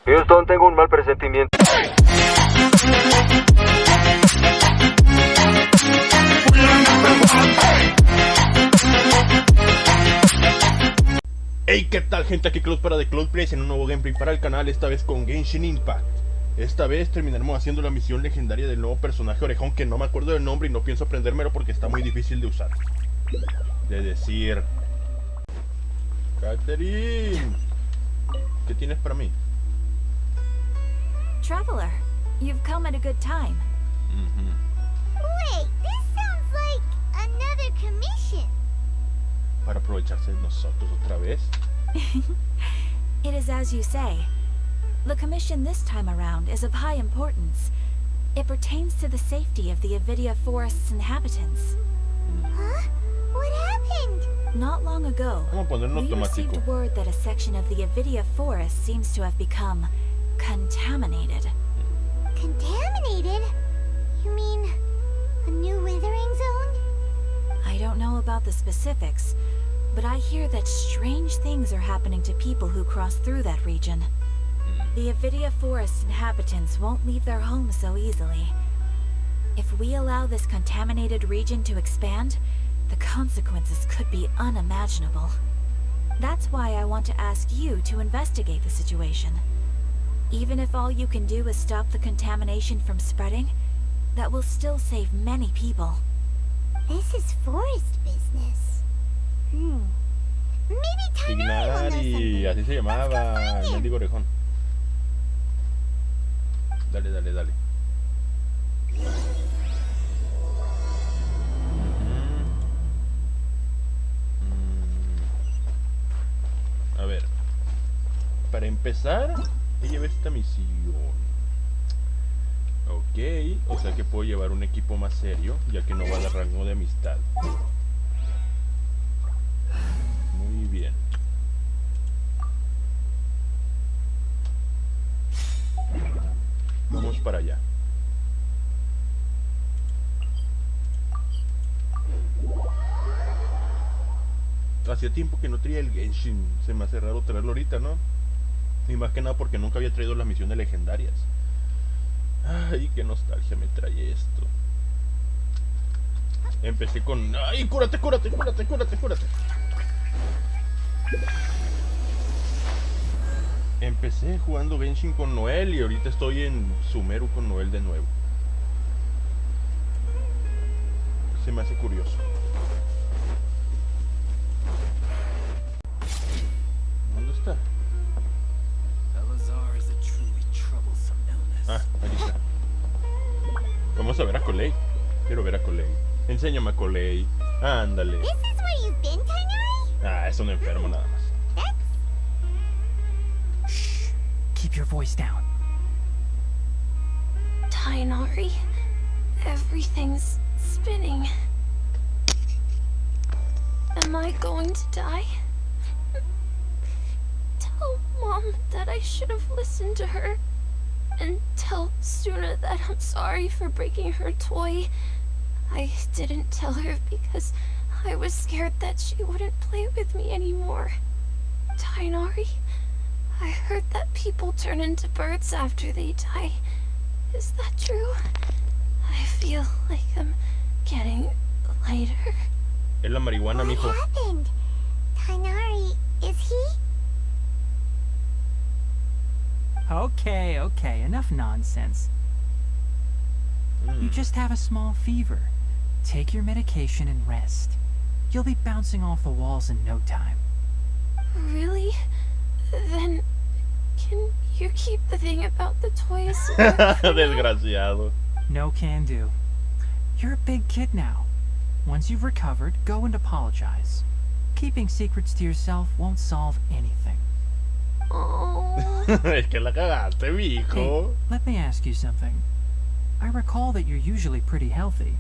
Houston, tengo un mal presentimiento. Hey, ¿qué tal, gente? Aquí Cloud para The Cloud Plays en un nuevo gameplay para el canal, esta vez con Genshin Impact. Esta vez terminaremos haciendo la misión legendaria del nuevo personaje orejón, que no me acuerdo del nombre y no pienso aprendérmelo porque está muy difícil de usar. De decir... Catherine, ¿qué tienes para mí? Traveler, you've come at a good time. Wait, this sounds like another commission. Para aprovecharse de nosotros otra vez. It is as you say. The commission this time around is of high importance. It pertains to the safety of the Avidia Forest's inhabitants. Huh? What happened? Not long ago, Vamos a ponerlo we automático. received word that a section of the Avidia Forest seems to have become contaminated. Contaminated? You mean a new withering zone? I don't know about the specifics, but I hear that strange things are happening to people who cross through that region. The Avidia Forest inhabitants won't leave their homes so easily. If we allow this contaminated region to expand, the consequences could be unimaginable. That's why I want to ask you to investigate the situation. Even if all you can do is stop the contamination from spreading, that will still save many people. This is forest business. Maybe Tighnari will know Tighnari, something. así se llamaba Let's go el find him. mendigo orejón. Dale, dale, dale. A ver, para empezar, ¿qué lleva esta misión? Ok, o sea que puedo llevar un equipo más serio, ya que no va a dar rango de amistad. Muy bien. Vamos para allá. Hacía tiempo que no traía el Genshin. Se me hace raro traerlo ahorita, ¿no? Y más que nada porque nunca había traído las misiones legendarias. Ay, qué nostalgia me trae esto. Empecé con... ¡Ay, cúrate, cúrate, cúrate, cúrate, cúrate! Empecé jugando Genshin con Noel y ahorita estoy en Sumeru con Noel de nuevo. Se me hace curioso. ¿Dónde está? Ah, ahí está. Vamos a ver a Colei. Quiero ver a Colei. Enséñame a Colei. Ándale. This is where you've been, Tighnari? Ah, es un enfermo nada más. Shh. Keep your voice down. Tighnari, everything's spinning. Am I going to die? Tell Mom that I should have listened to her. And tell Suna that I'm sorry for breaking her toy. I didn't tell her because I was scared that she wouldn't play with me anymore. Tighnari, I heard that people turn into birds after they die. Is that true? I feel like I'm getting lighter. Es la marihuana, What mijo. happened? Tighnari, is he? Okay, okay, enough nonsense. You just have a small fever. Take your medication and rest. You'll be bouncing off the walls in no time. Really? Then can you keep the thing about the toys? for now? Desgraciado. No can do. You're a big kid now. Once you've recovered, go and apologize. Keeping secrets to yourself won't solve anything. Oh, Es que la cagaste, mijo. Hey, let me ask you something. I recall that you're usually pretty healthy.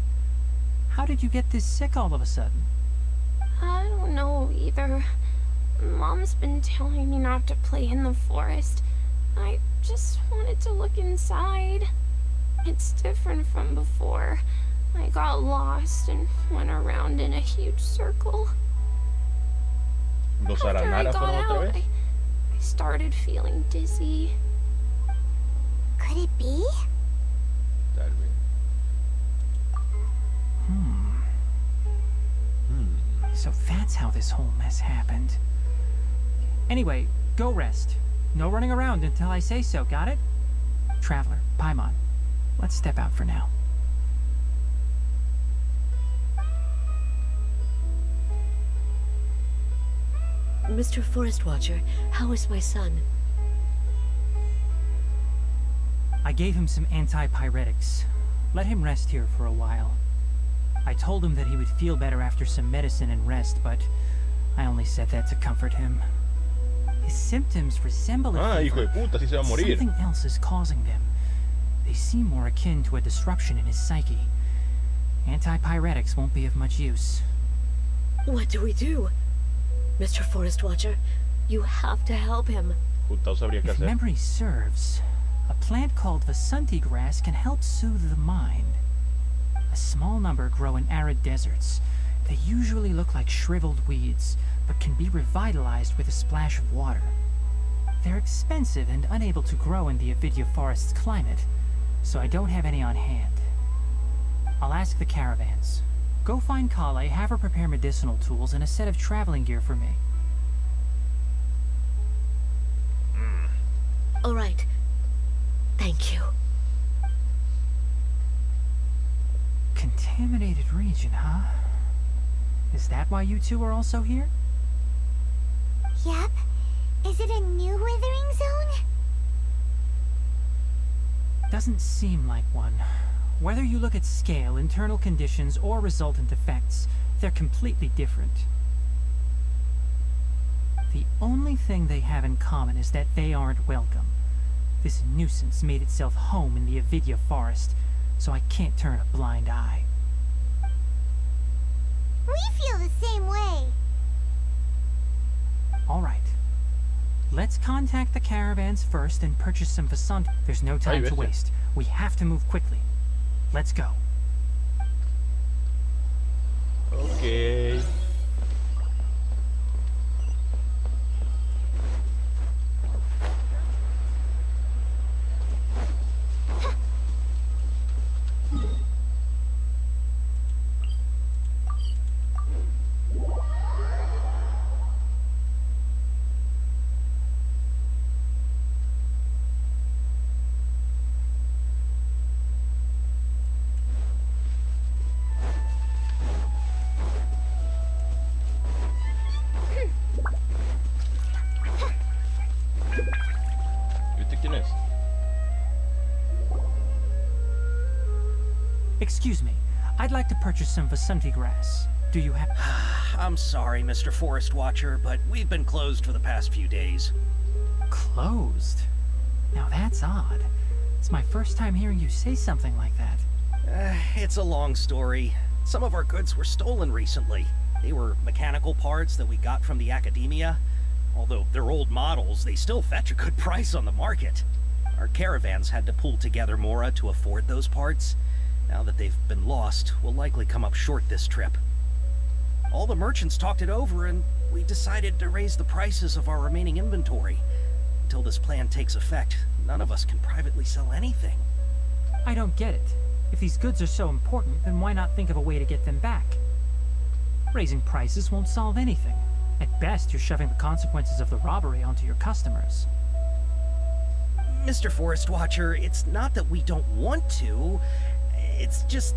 How did you get this sick all of a sudden? I don't know either. Mom's been telling me not to play in the forest. I just wanted to look inside. It's different from before. I got lost and went around in a huge circle. Los After I Aranara got fueron otra out, vez. I started feeling dizzy. Could it be? Tal vez. So that's how this whole mess happened. Anyway, go rest. No running around until I say so, got it? Traveler, Paimon, let's step out for now. Mr. Forest Watcher, how is my son? I gave him some antipyretics. Let him rest here for a while. I told him that he would feel better after some medicine and rest, but I only said that to comfort him. His symptoms resemble a Hijo de fever. puta, así se va a morir. Something else is causing them. They seem more akin to a disruption in his psyche. Antipyretics won't be of much use. What do we do? Mr. Forest Watcher, you have to help him. Puta, sabría qué If hacer. memory serves, a plant called Vasanti grass can help soothe the mind. A small number grow in arid deserts. They usually look like shriveled weeds, but can be revitalized with a splash of water. They're expensive and unable to grow in the Avidya forest's climate, so I don't have any on hand. I'll ask the caravans. Go find Kale, have her prepare medicinal tools and a set of traveling gear for me. All right. Thank you. Contaminated region, huh? Is that why you two are also here? Yep. Is it a new withering zone? Doesn't seem like one. Whether you look at scale, internal conditions, or resultant effects, they're completely different. The only thing they have in common is that they aren't welcome. This nuisance made itself home in the Avidya forest, so I can't turn a blind eye. We feel the same way. All right. Let's contact the caravans first and purchase some Vasanti. There's no time to bestia. waste. We have to move quickly. Let's go. Ok. Excuse me. I'd like to purchase some Vasanti grass. Do you have... I'm sorry, Mr. Forest Watcher, but we've been closed for the past few days. Closed? Now that's odd. It's my first time hearing you say something like that. It's a long story. Some of our goods were stolen recently. They were mechanical parts that we got from the academia. Although they're old models, they still fetch a good price on the market. Our caravans had to pull together more to afford those parts. Now that they've been lost, we'll likely come up short this trip. All the merchants talked it over, and we decided to raise the prices of our remaining inventory. Until this plan takes effect, none of us can privately sell anything. I don't get it. If these goods are so important, then why not think of a way to get them back? Raising prices won't solve anything. At best, you're shoving the consequences of the robbery onto your customers. Mr. Forest Watcher, it's not that we don't want to. It's just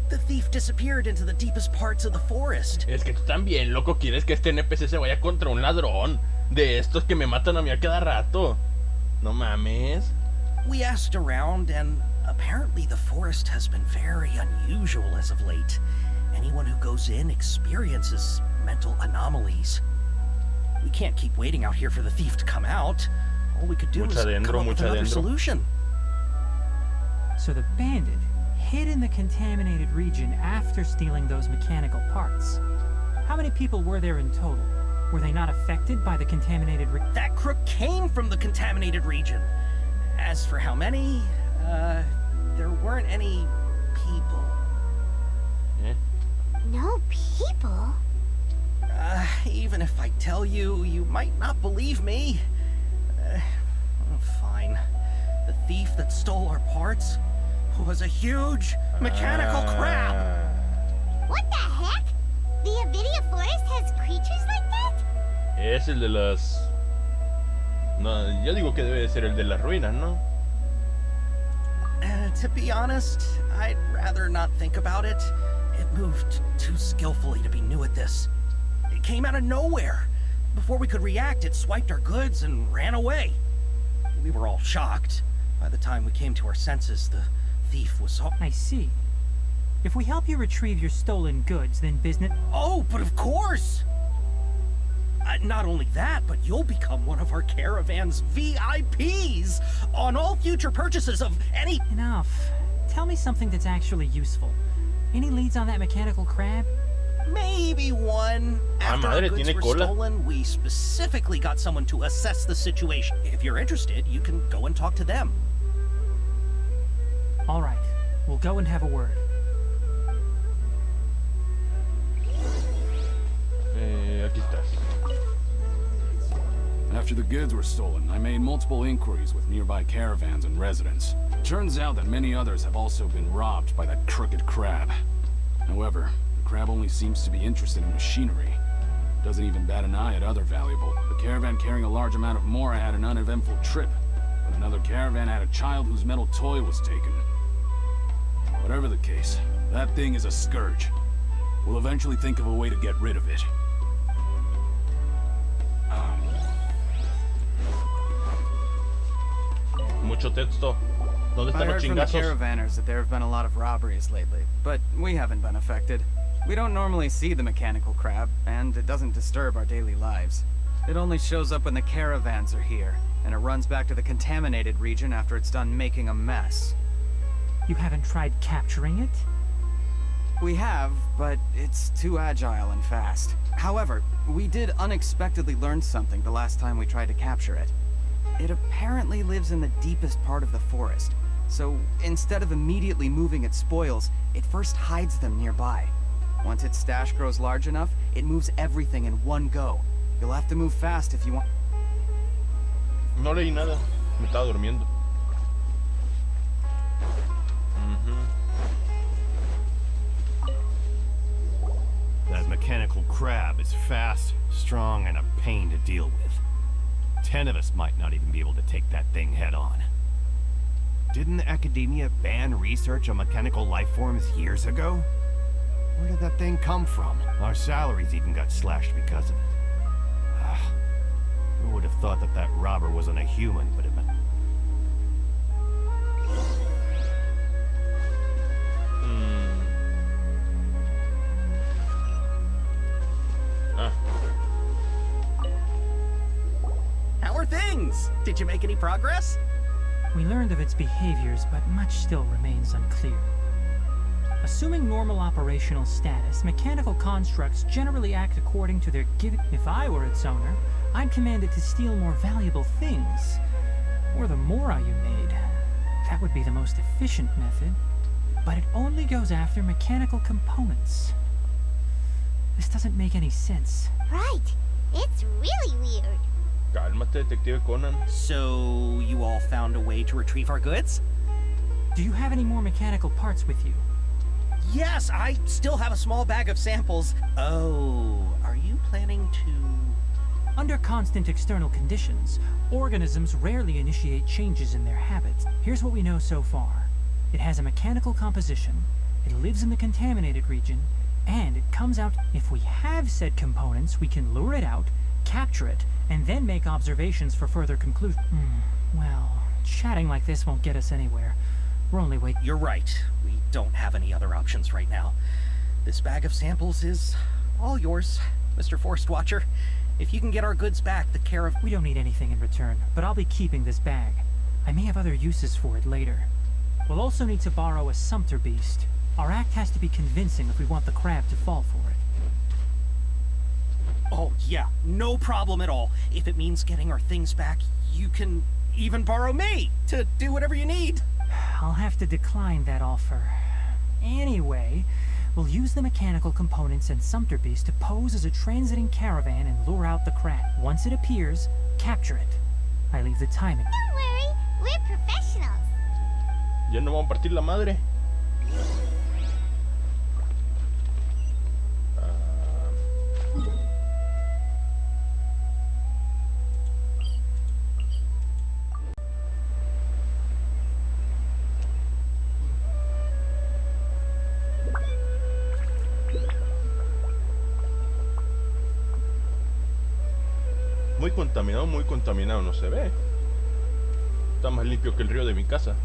the thief disappeared into the deepest parts of the forest. Es que tú también, loco, quieres que este NPC se vaya contra un ladrón de estos que me matan a mí a cada rato. No mames. We asked around, and apparently the forest has been very unusual as of late. Anyone who goes in experiences mental anomalies. We can't keep waiting out here for the thief to come out. All we could do is come up with another solution. So the bandit hid in the contaminated region after stealing those mechanical parts. How many people were there in total? Were they not affected by the contaminated region? That crook came from the contaminated region. As for how many, there weren't any people. No people? Even if I tell you, you might not believe me. Fine. The thief that stole our parts was a huge mechanical crab. What the heck? The Avidia Forest has creatures like that? Es el de las... No, yo digo que debe de ser el de las ruinas, ¿no? To be honest, I'd rather not think about it. It moved too skillfully to be new at this. It came out of nowhere. Before we could react, it swiped our goods and ran away. We were all shocked. By the time we came to our senses, the thief was all... I see. If we help you retrieve your stolen goods, then business... Oh, but of course! Not only that, but you'll become one of our caravan's VIPs on all future purchases of any... Enough. Tell me something that's actually useful. Any leads on that mechanical crab? Maybe one. After our goods were stolen, we specifically got someone to assess the situation. If you're interested, you can go and talk to them. All right. We'll go and have a word. Aquí estás. After the goods were stolen, I made multiple inquiries with nearby caravans and residents. It turns out that many others have also been robbed by that crooked crab. However, the crab only seems to be interested in machinery. Doesn't even bat an eye at other valuable. The caravan carrying a large amount of mora had an uneventful trip, but another caravan had a child whose metal toy was taken. Whatever the case, that thing is a scourge. We'll eventually think of a way to get rid of it. Mucho texto. ¿Dónde están I los heard from the chingazos? caravanners that there have been a lot of robberies lately, but we haven't been affected. We don't normally see the mechanical crab, and it doesn't disturb our daily lives. It only shows up when the caravans are here, and it runs back to the contaminated region after it's done making a mess. You haven't tried capturing it? We have, but it's too agile and fast. However, we did unexpectedly learn something the last time we tried to capture it. It apparently lives in the deepest part of the forest, so instead of immediately moving its spoils, it first hides them nearby. Once its stash grows large enough, it moves everything in one go. You'll have to move fast if you want. No leí nada. Me estaba durmiendo. That mechanical crab is fast, strong, and a pain to deal with. 10 of us might not even be able to take that thing head on. Didn't the academia ban research on mechanical life forms years ago? Where did that thing come from? Our salaries even got slashed because of it. Who would have thought that that robber wasn't a human, but it meant... How are things? Did you make any progress? We learned of its behaviors, but much still remains unclear. Assuming normal operational status, mechanical constructs generally act according to their given... If I were its owner, I'd command it to steal more valuable things. Or the mora you made. That would be the most efficient method. But it only goes after mechanical components. This doesn't make any sense. Right. It's really weird. Cálmate, Detective Conan. So, you all found a way to retrieve our goods? Do you have any more mechanical parts with you? Yes, I still have a small bag of samples. Oh, are you planning to... Under constant external conditions, organisms rarely initiate changes in their habits. Here's what we know so far. It has a mechanical composition, it lives in the contaminated region, and it comes out... If we have said components, we can lure it out, capture it, and then make observations for further conclusion. Well, chatting like this won't get us anywhere. We're only waiting. You're right. We don't have any other options right now. This bag of samples is all yours, Mr. Forest Watcher. If you can get our goods back, the care of... We don't need anything in return, but I'll be keeping this bag. I may have other uses for it later. We'll also need to borrow a sumpter beast. Our act has to be convincing if we want the crab to fall for it. Oh, yeah, no problem at all. If it means getting our things back, you can even borrow me to do whatever you need. I'll have to decline that offer. Anyway, we'll use the mechanical components and sumpter beast to pose as a transiting caravan and lure out the crab. Once it appears, capture it. I leave the timing. Don't worry, we're professionals. Ya no vamos a partir la madre. Muy contaminado, no se ve. Está más limpio que el río de mi casa.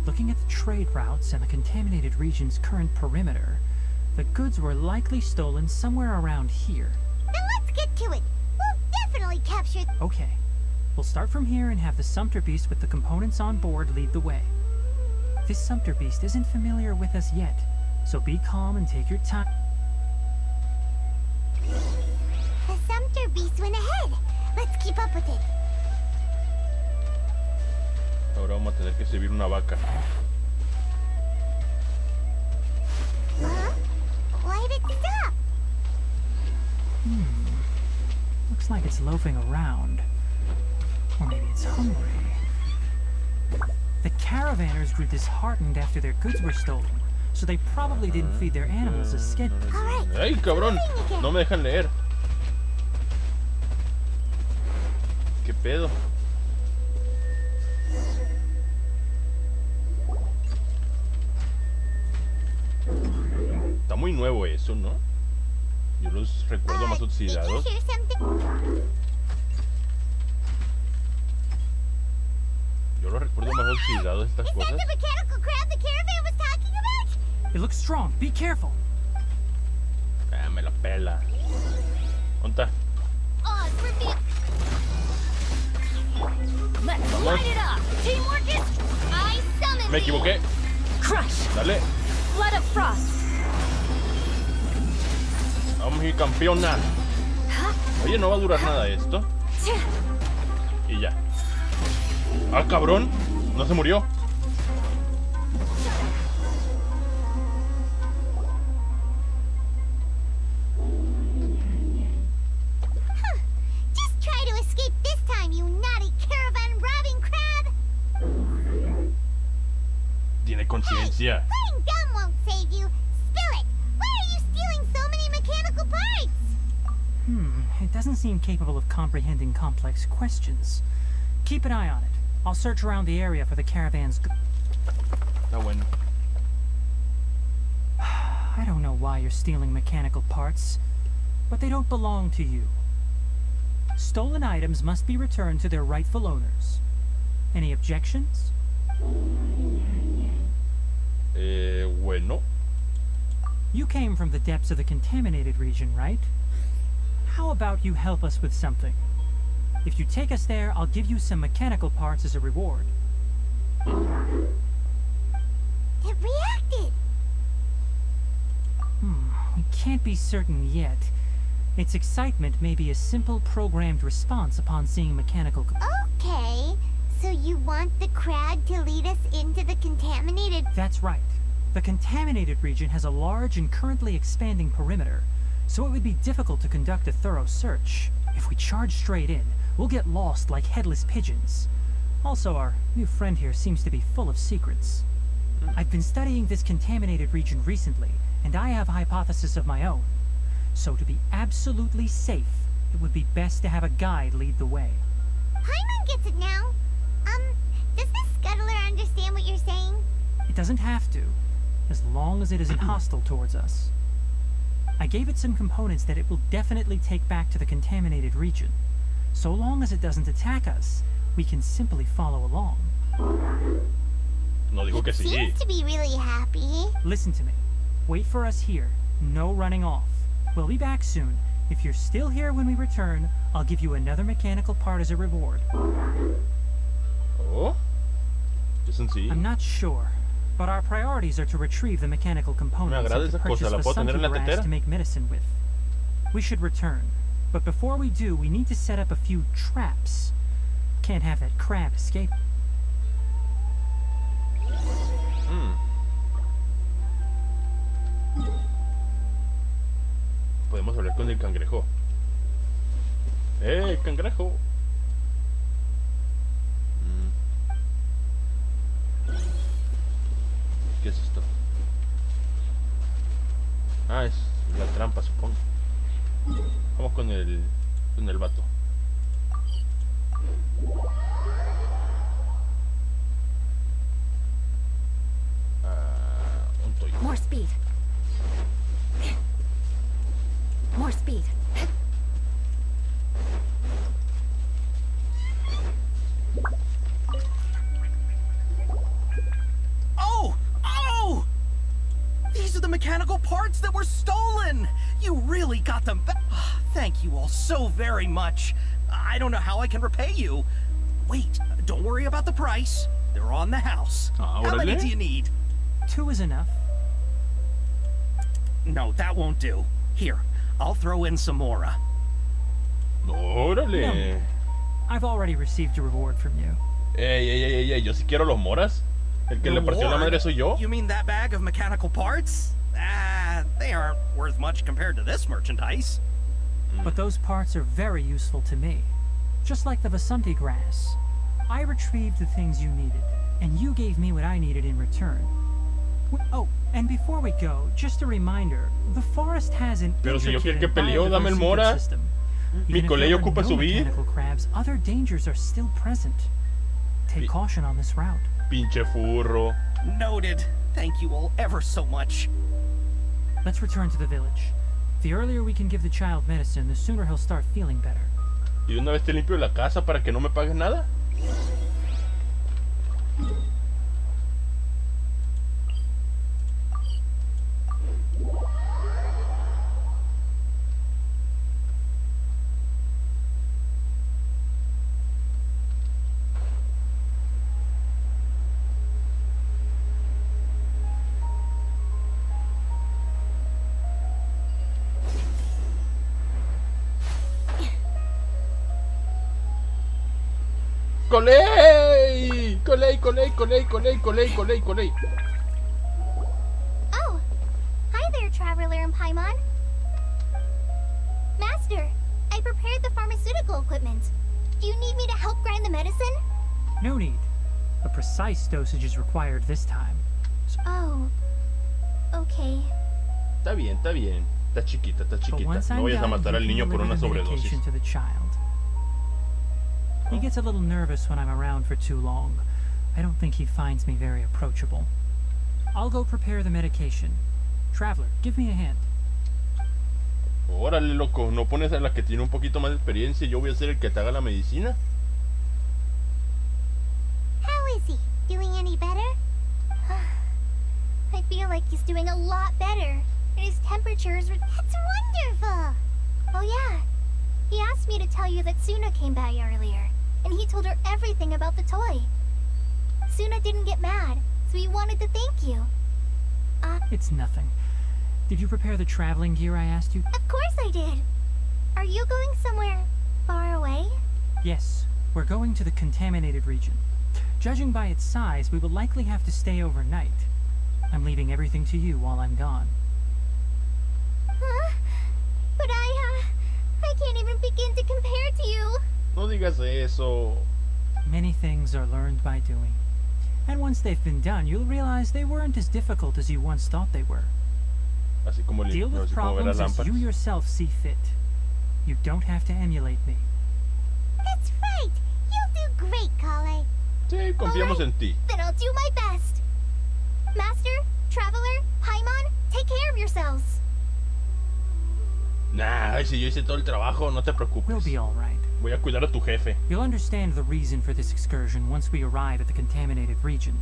Looking at the trade routes and the contaminated region's current perimeter, the goods were likely stolen somewhere around here. Then let's get to it. We'll definitely capture... Okay. We'll start from here and have the Sumpter Beast with the components on board lead the way. This Sumpter Beast isn't familiar with us yet, so be calm and take your time. The Sumpter Beast went ahead. Let's keep up with it. Ahora vamos a tener que servir una vaca. Huh? Why did it stop? Looks like it's loafing around. Or maybe it's hungry. The caravanners grew disheartened after their goods were stolen, so they probably didn't feed their animals as scheduled. ¡Ay, cabrón! No me dejan leer. ¿Qué pedo? Está muy nuevo eso, ¿no? Yo los recuerdo más oxidados. Yo los recuerdo más oxidados estas cosas. It looks strong. Be careful. Ah, me la pela. ¿Dónde está? Vamos. Me equivoqué. Dale. Vamos a ir, campeona. Oye, no va a durar nada esto. Y ya. Ah, cabrón. No se murió. Just try to escape this time, you naughty caravan robbing crab. Tiene conciencia. Playing dumb won't save you. Spill it. Why are you stealing so many mechanical parts? It doesn't seem capable of comprehending complex questions. Keep an eye on it. I'll search around the area for the caravan's... Está bueno. I don't know why you're stealing mechanical parts, but they don't belong to you. Stolen items must be returned to their rightful owners. Any objections? Bueno. You came from the depths of the contaminated region, right? How about you help us with something? If you take us there, I'll give you some mechanical parts as a reward. It reacted. We can't be certain yet. Its excitement may be a simple programmed response upon seeing mechanical... Okay, so you want the crab to lead us into the contaminated... That's right. The contaminated region has a large and currently expanding perimeter, so it would be difficult to conduct a thorough search. If we charge straight in, we'll get lost like headless pigeons. Also, our new friend here seems to be full of secrets. I've been studying this contaminated region recently, and I have a hypothesis of my own. So to be absolutely safe, it would be best to have a guide lead the way. Paimon gets it now. Does this scuttler understand what you're saying? It doesn't have to, as long as it isn't hostile towards us. I gave it some components that it will definitely take back to the contaminated region. So long as it doesn't attack us, we can simply follow along. No dijo que It sí. seems to be really happy. Listen to me. Wait for us here. No running off. We'll be back soon. If you're still here when we return, I'll give you another mechanical part as a reward. Oh. Isn't she? I'm not sure, but our priorities are to retrieve the mechanical components agrada and to esa cosa, purchase ¿la the puedo tener en la sunken grass tetera? to make medicine with. We should return, but before we do, we need to set up a few traps. Can't have that crab escape. Podemos hablar con el cangrejo. Cangrejo. ¿Qué es esto? Ah, es la trampa, supongo. Vamos con el vato. Un toyo. More speed. More speed. Oh! Oh! These are the mechanical parts that were stolen! You really got them back. Thank you all so very much. I don't know how I can repay you. Wait, don't worry about the price. They're on the house. How many do you need? 2 is enough. No, that won't do. Here, I'll throw in some more. Órale. No. I've already received a reward from you. Ey, yo sí quiero los moras. El que le partió la madre soy yo. You mean that bag of mechanical parts? They aren't worth much compared to this merchandise. But those parts are very useful to me. Just like the Vasanti grass. I retrieved the things you needed, and you gave me what I needed in return. Oh, and before we go, just a reminder, the forest has an Pero si yo fui el que intricate peleó, dame el mora. system. Mi Even if colegio there are ocupa no subir. mechanical crabs, other dangers are still present. Take caution on this route. Pinche furro. Noted. Thank you all ever so much. Let's return to the village. The earlier we can give the child medicine, the sooner he'll start feeling better. ¿Y de una vez te limpio la casa para que no me pagues nada? ¡Coley! ¡Coley! Oh, hi there, Traveler and Paimon. Master, I prepared the pharmaceutical equipment. Do you need me to help grind the medicine? No need. A precise dosage is required this time. Oh, okay. Está bien. Está chiquita. But once No I'm vayas a done, matar al you can niño por deliver una the sobredosis. medication to the child. He gets a little nervous when I'm around for too long. I don't think he finds me very approachable. I'll go prepare the medication. Traveler, give me a hand. Órale, loco, ¿no pones a la que tiene un poquito más de experiencia y yo voy a ser el que te haga la medicina? How is he? Doing any better? I feel like he's doing a lot better. And his temperature's... That's wonderful! Oh yeah, he asked me to tell you that Suna came by earlier. And he told her everything about the toy. Suna didn't get mad, so he wanted to thank you. It's nothing. Did you prepare the traveling gear I asked you? Of course I did. Are you going somewhere far away? Yes, we're going to the contaminated region. Judging by its size, we will likely have to stay overnight. I'm leaving everything to you while I'm gone. Huh? But I can't even begin to compare to you. No digas eso. Many things are learned by doing. And once they've been done, you'll realize they weren't as difficult as you once thought they were. Así como Deal with así como ver las problems as lámparas. you yourself see fit. You don't have to emulate me. That's right. You'll do great, Kale. Sí, confiamos en ti. Then I'll do my best. Master, Traveler, Paimon, take care of yourselves. Nah, si yo hice todo el trabajo, no te We'll preocupes. be all right. Voy a cuidar a tu jefe. You'll understand the reason for this excursion once we arrive at the contaminated region.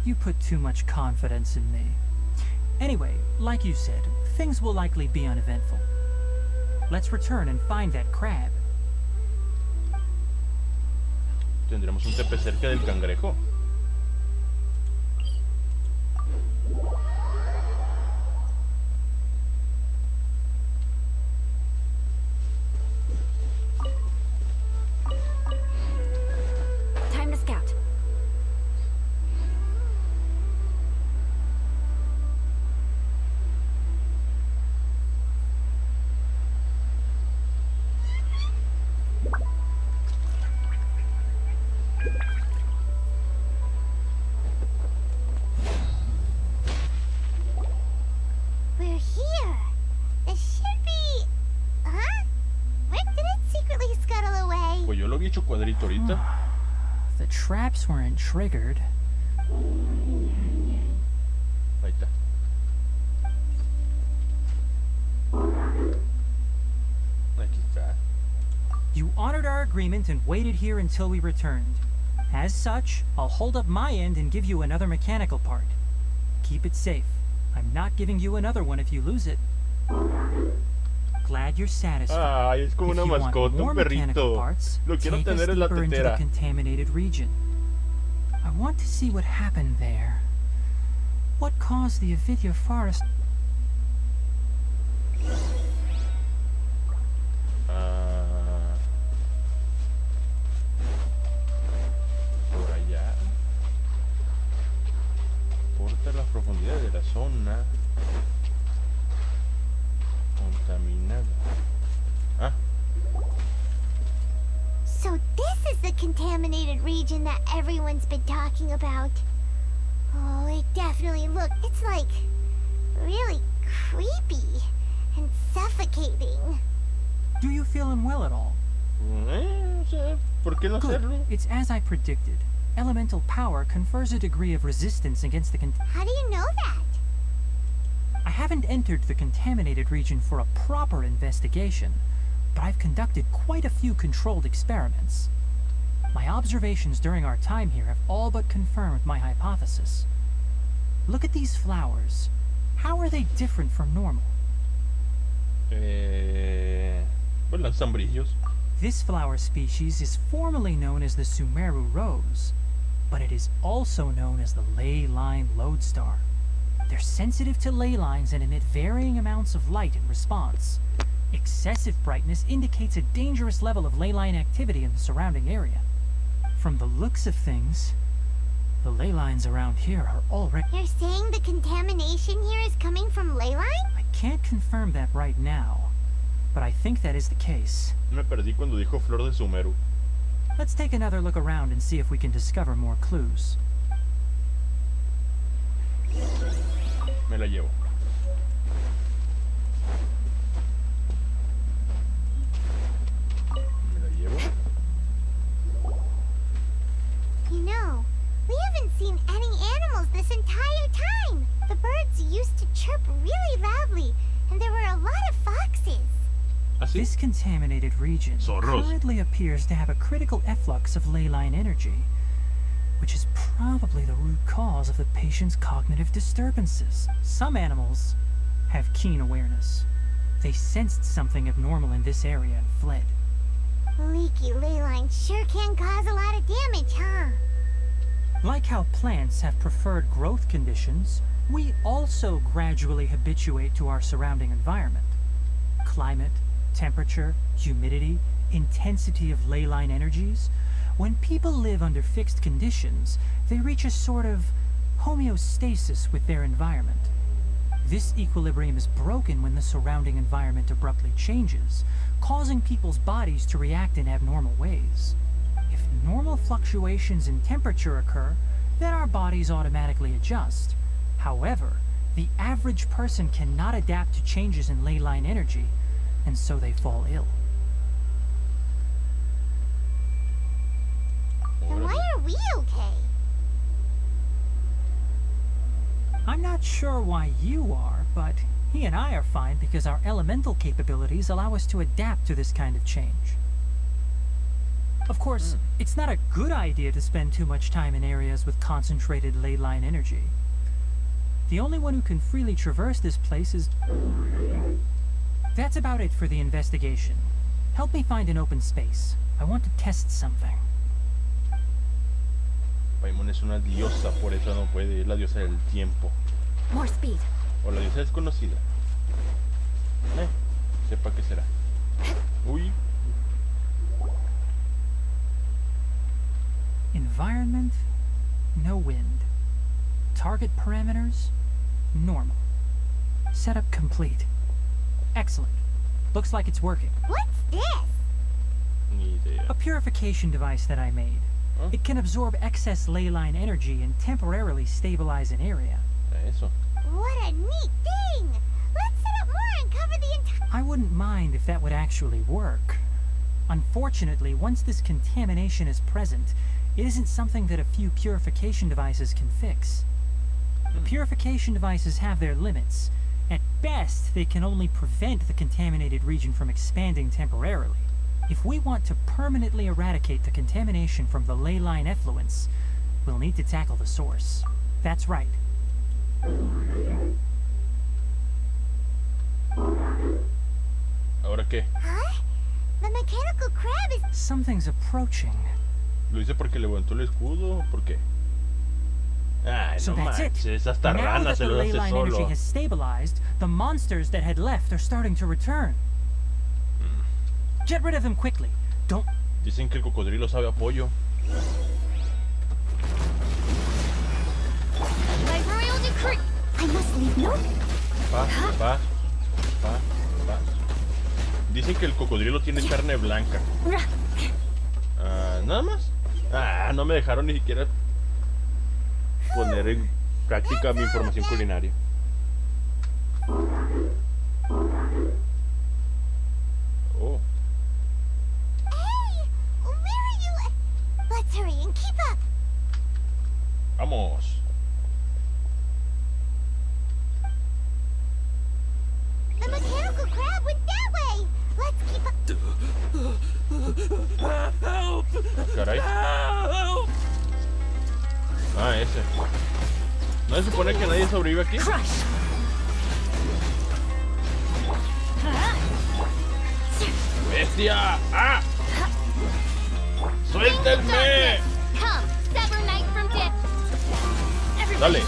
You put too much confidence in me. Anyway, like you said, things will likely be uneventful. Let's return and find that crab. Tendremos un tepe cerca del cangrejo. Time to scout. dicho cuadrito ahorita. The traps weren't triggered. Ahí está. Aquí está. You honored our agreement and waited here until we returned. As such, I'll hold up my end and give you another mechanical part. Keep it safe. I'm not giving you another one if you lose it. Glad you're satisfied. Ay, es como If una you want mascota, more un mechanical perrito. parts, Lo quiero take us tener en la deeper into the tetera. contaminated region. I want to see what happened there. What caused the Avidya forest? Por allá. Porta las profundidades de la zona contaminada. Ah, So this is the contaminated region that everyone's been talking about. Oh, it definitely it's like really creepy and suffocating. Do you feel unwell at all? o sea, ¿por qué no Good. hacerlo? It's as I predicted. Elemental power confers a degree of resistance against the How do you know that? I haven't entered the contaminated region for a proper investigation, but I've conducted quite a few controlled experiments. My observations during our time here have all but confirmed my hypothesis. Look at these flowers. How are they different from normal? Pues lanzan brillos. This flower species is formally known as the Sumeru rose, but it is also known as the ley line lodestar. They're sensitive to ley lines and emit varying amounts of light in response. Excessive brightness indicates a dangerous level of ley line activity in the surrounding area. From the looks of things, the ley lines around here are already... You're saying the contamination here is coming from ley line? I can't confirm that right now, but I think that is the case. Me perdí cuando dijo flor de Sumeru. Let's take another look around and see if we can discover more clues. Me la llevo. Me la llevo. You know, we haven't seen any animals this entire time. The birds used to chirp really loudly, and there were a lot of foxes. ¿Así? This contaminated region Zorros. currently appears to have a critical efflux of ley line energy, which is probably the root cause of the patient's cognitive disturbances. Some animals have keen awareness. They sensed something abnormal in this area and fled. Leaky ley line sure can cause a lot of damage, huh? Like how plants have preferred growth conditions, we also gradually habituate to our surrounding environment. Climate, temperature, humidity, intensity of ley line energies. When people live under fixed conditions, they reach a sort of homeostasis with their environment. This equilibrium is broken when the surrounding environment abruptly changes, causing people's bodies to react in abnormal ways. If normal fluctuations in temperature occur, then our bodies automatically adjust. However, the average person cannot adapt to changes in ley line energy, and so they fall ill. Then why are we okay? I'm not sure why you are, but he and I are fine because our elemental capabilities allow us to adapt to this kind of change. Of course, it's not a good idea to spend too much time in areas with concentrated ley line energy. The only one who can freely traverse this place is... That's about it for the investigation. Help me find an open space. I want to test something. Paimon es una diosa, por eso no puede. Es la diosa del tiempo. More speed. O la diosa desconocida. Sepa qué será. Uy. Environment, no wind. Target parameters, normal. Setup complete. Excellent. Looks like it's working. What's this? Ni idea. A purification device that I made. Huh? It can absorb excess ley line energy and temporarily stabilize an area. Eso. What a neat thing! Let's set up more and cover the entire... I wouldn't mind if that would actually work. Unfortunately, once this contamination is present, it isn't something that a few purification devices can fix. The purification devices have their limits. At best, they can only prevent the contaminated region from expanding temporarily. If we want to permanently eradicate the contamination from the ley line effluents, we'll need to tackle the source. That's right. ¿Ahora qué? Huh? The mechanical crab is... Something's approaching. ¿Lo hice porque levantó el escudo? ¿Por qué? Ay, So no that's it. manches, hasta Now rana that se the lo ley hace line energy solo. has stabilized, the monsters that had left are starting to return. Get rid of them quickly. Don't... Dicen que el cocodrilo sabe a pollo. My royal decree! I must leave no... Pa. Dicen que el cocodrilo tiene carne blanca. ¿Nada más? No me dejaron ni siquiera poner en práctica mi información culinaria. Oh. Hey! Where are you? Let's hurry and keep up! Vamos. The mechanical crab went that way! Let's keep up... Help! Caray. Help! Ese. ¿No se supone que nadie sobrevive aquí? Crush! ¡Bestia! ¡Ah! ¡Suéltenme! Come, sever night from dip! Dale.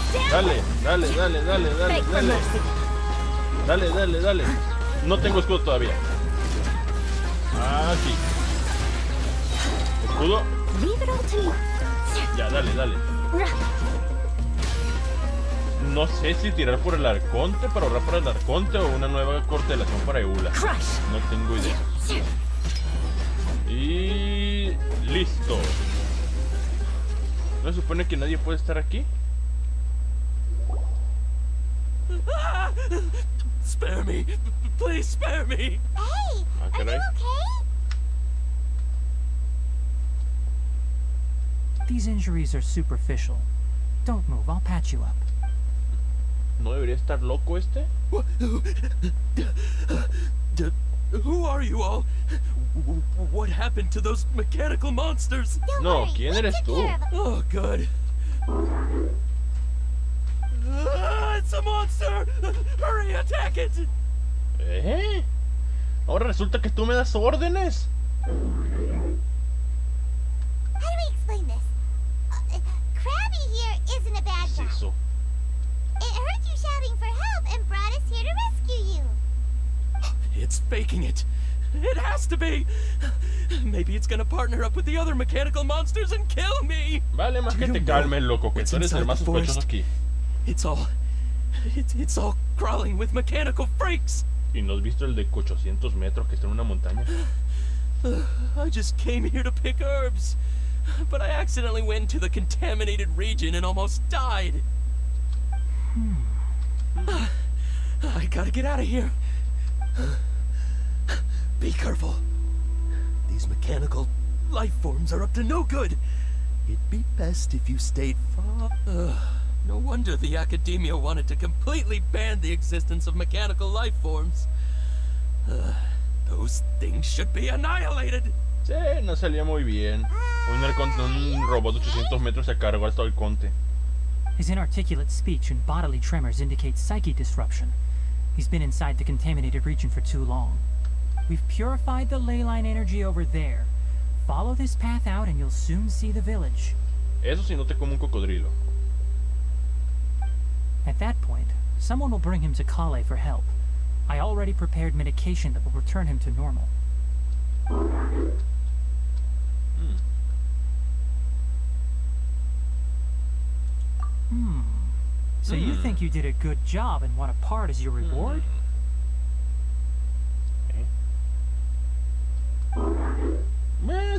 No tengo escudo todavía. Aquí. ¿Escudo? Leave it all to me. Ya, dale. No sé si tirar por el arconte para ahorrar para el arconte o una nueva cortelación para Eula. No tengo idea. Y... listo. ¿No se supone que nadie puede estar aquí? Spare me. Please spare me. Hey, are you Caray. okay? These injuries are superficial. Don't move, I'll patch you up. ¿No debería estar loco este? Who are you all? What happened to those mechanical monsters? Don't No, worry, ¿quién we eres took tú? care of 'em. Oh, good. It's a monster! Hurry, attack it! ¿Eh? Ahora resulta que tú me das órdenes. How do we explain this? Krabby here isn't a bad ¿Qué guy. es eso? It heard you shouting for help and brought us here to rescue you. It's faking it. It has to be. Maybe it's gonna partner up with the other mechanical monsters and kill me. Vale más Do que you te know calmes, loco, que what's tú eres el inside más the sospechoso forest? aquí. It's all crawling with mechanical freaks. ¿Y no has visto el de 800 metros que está en una montaña? I just came here to pick herbs, but I accidentally went into the contaminated region and almost died. I gotta get out of here. Be careful. These mechanical life forms are up to no good. It'd be best if you stayed far. No wonder the academia wanted to completely ban the existence of mechanical life forms. Those things should be annihilated. Sí, no salía muy bien. Un robot de 800 metros se cargó hasta el conte. His inarticulate speech and bodily tremors indicate psyche disruption. He's been inside the contaminated region for too long. We've purified the ley line energy over there. Follow this path out and you'll soon see the village. Eso si no te come un cocodrilo. At that point, someone will bring him to Kale for help. I already prepared medication that will return him to normal. So you think you did a good job and want a part as your reward?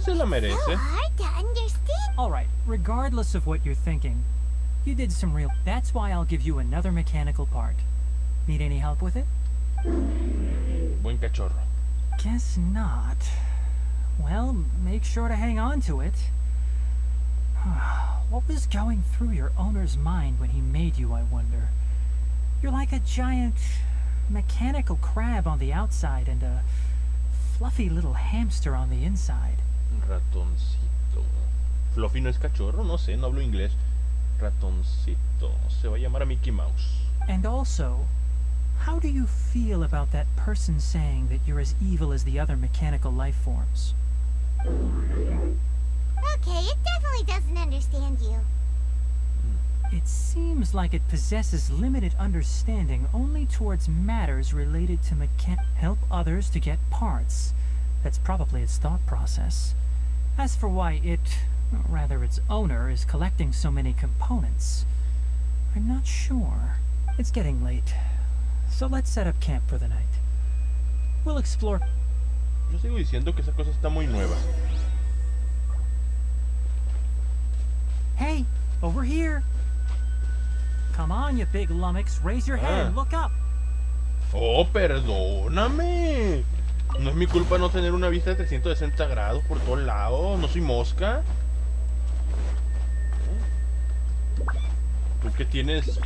Se la merece. So hard to understand. Alright, regardless of what you're thinking, you did some real... That's why I'll give you another mechanical part. Need any help with it? Buen cachorro. Guess not. Well, make sure to hang on to it. What was going through your owner's mind when he made you, I wonder? You're like a giant mechanical crab on the outside and a fluffy little hamster on the inside. Ratoncito. Fluffy no es cachorro, no sé, no hablo inglés. Ratoncito. Se va a llamar a Mickey Mouse. And also, how do you feel about that person saying that you're as evil as the other mechanical life forms? Okay, it definitely doesn't understand you. It seems like it possesses limited understanding only towards matters related to help others to get parts. That's probably its thought process. As for why it, or rather its owner, is collecting so many components, I'm not sure. It's getting late, so let's set up camp for the night. We'll explore. Yo sigo diciendo que esa cosa está muy nueva. Hey, over here! Come on, you big lummox, raise your head and look up. Oh, perdóname. No es mi culpa no tener una vista de 360 grados por todos lados. No soy mosca. Tú que tienes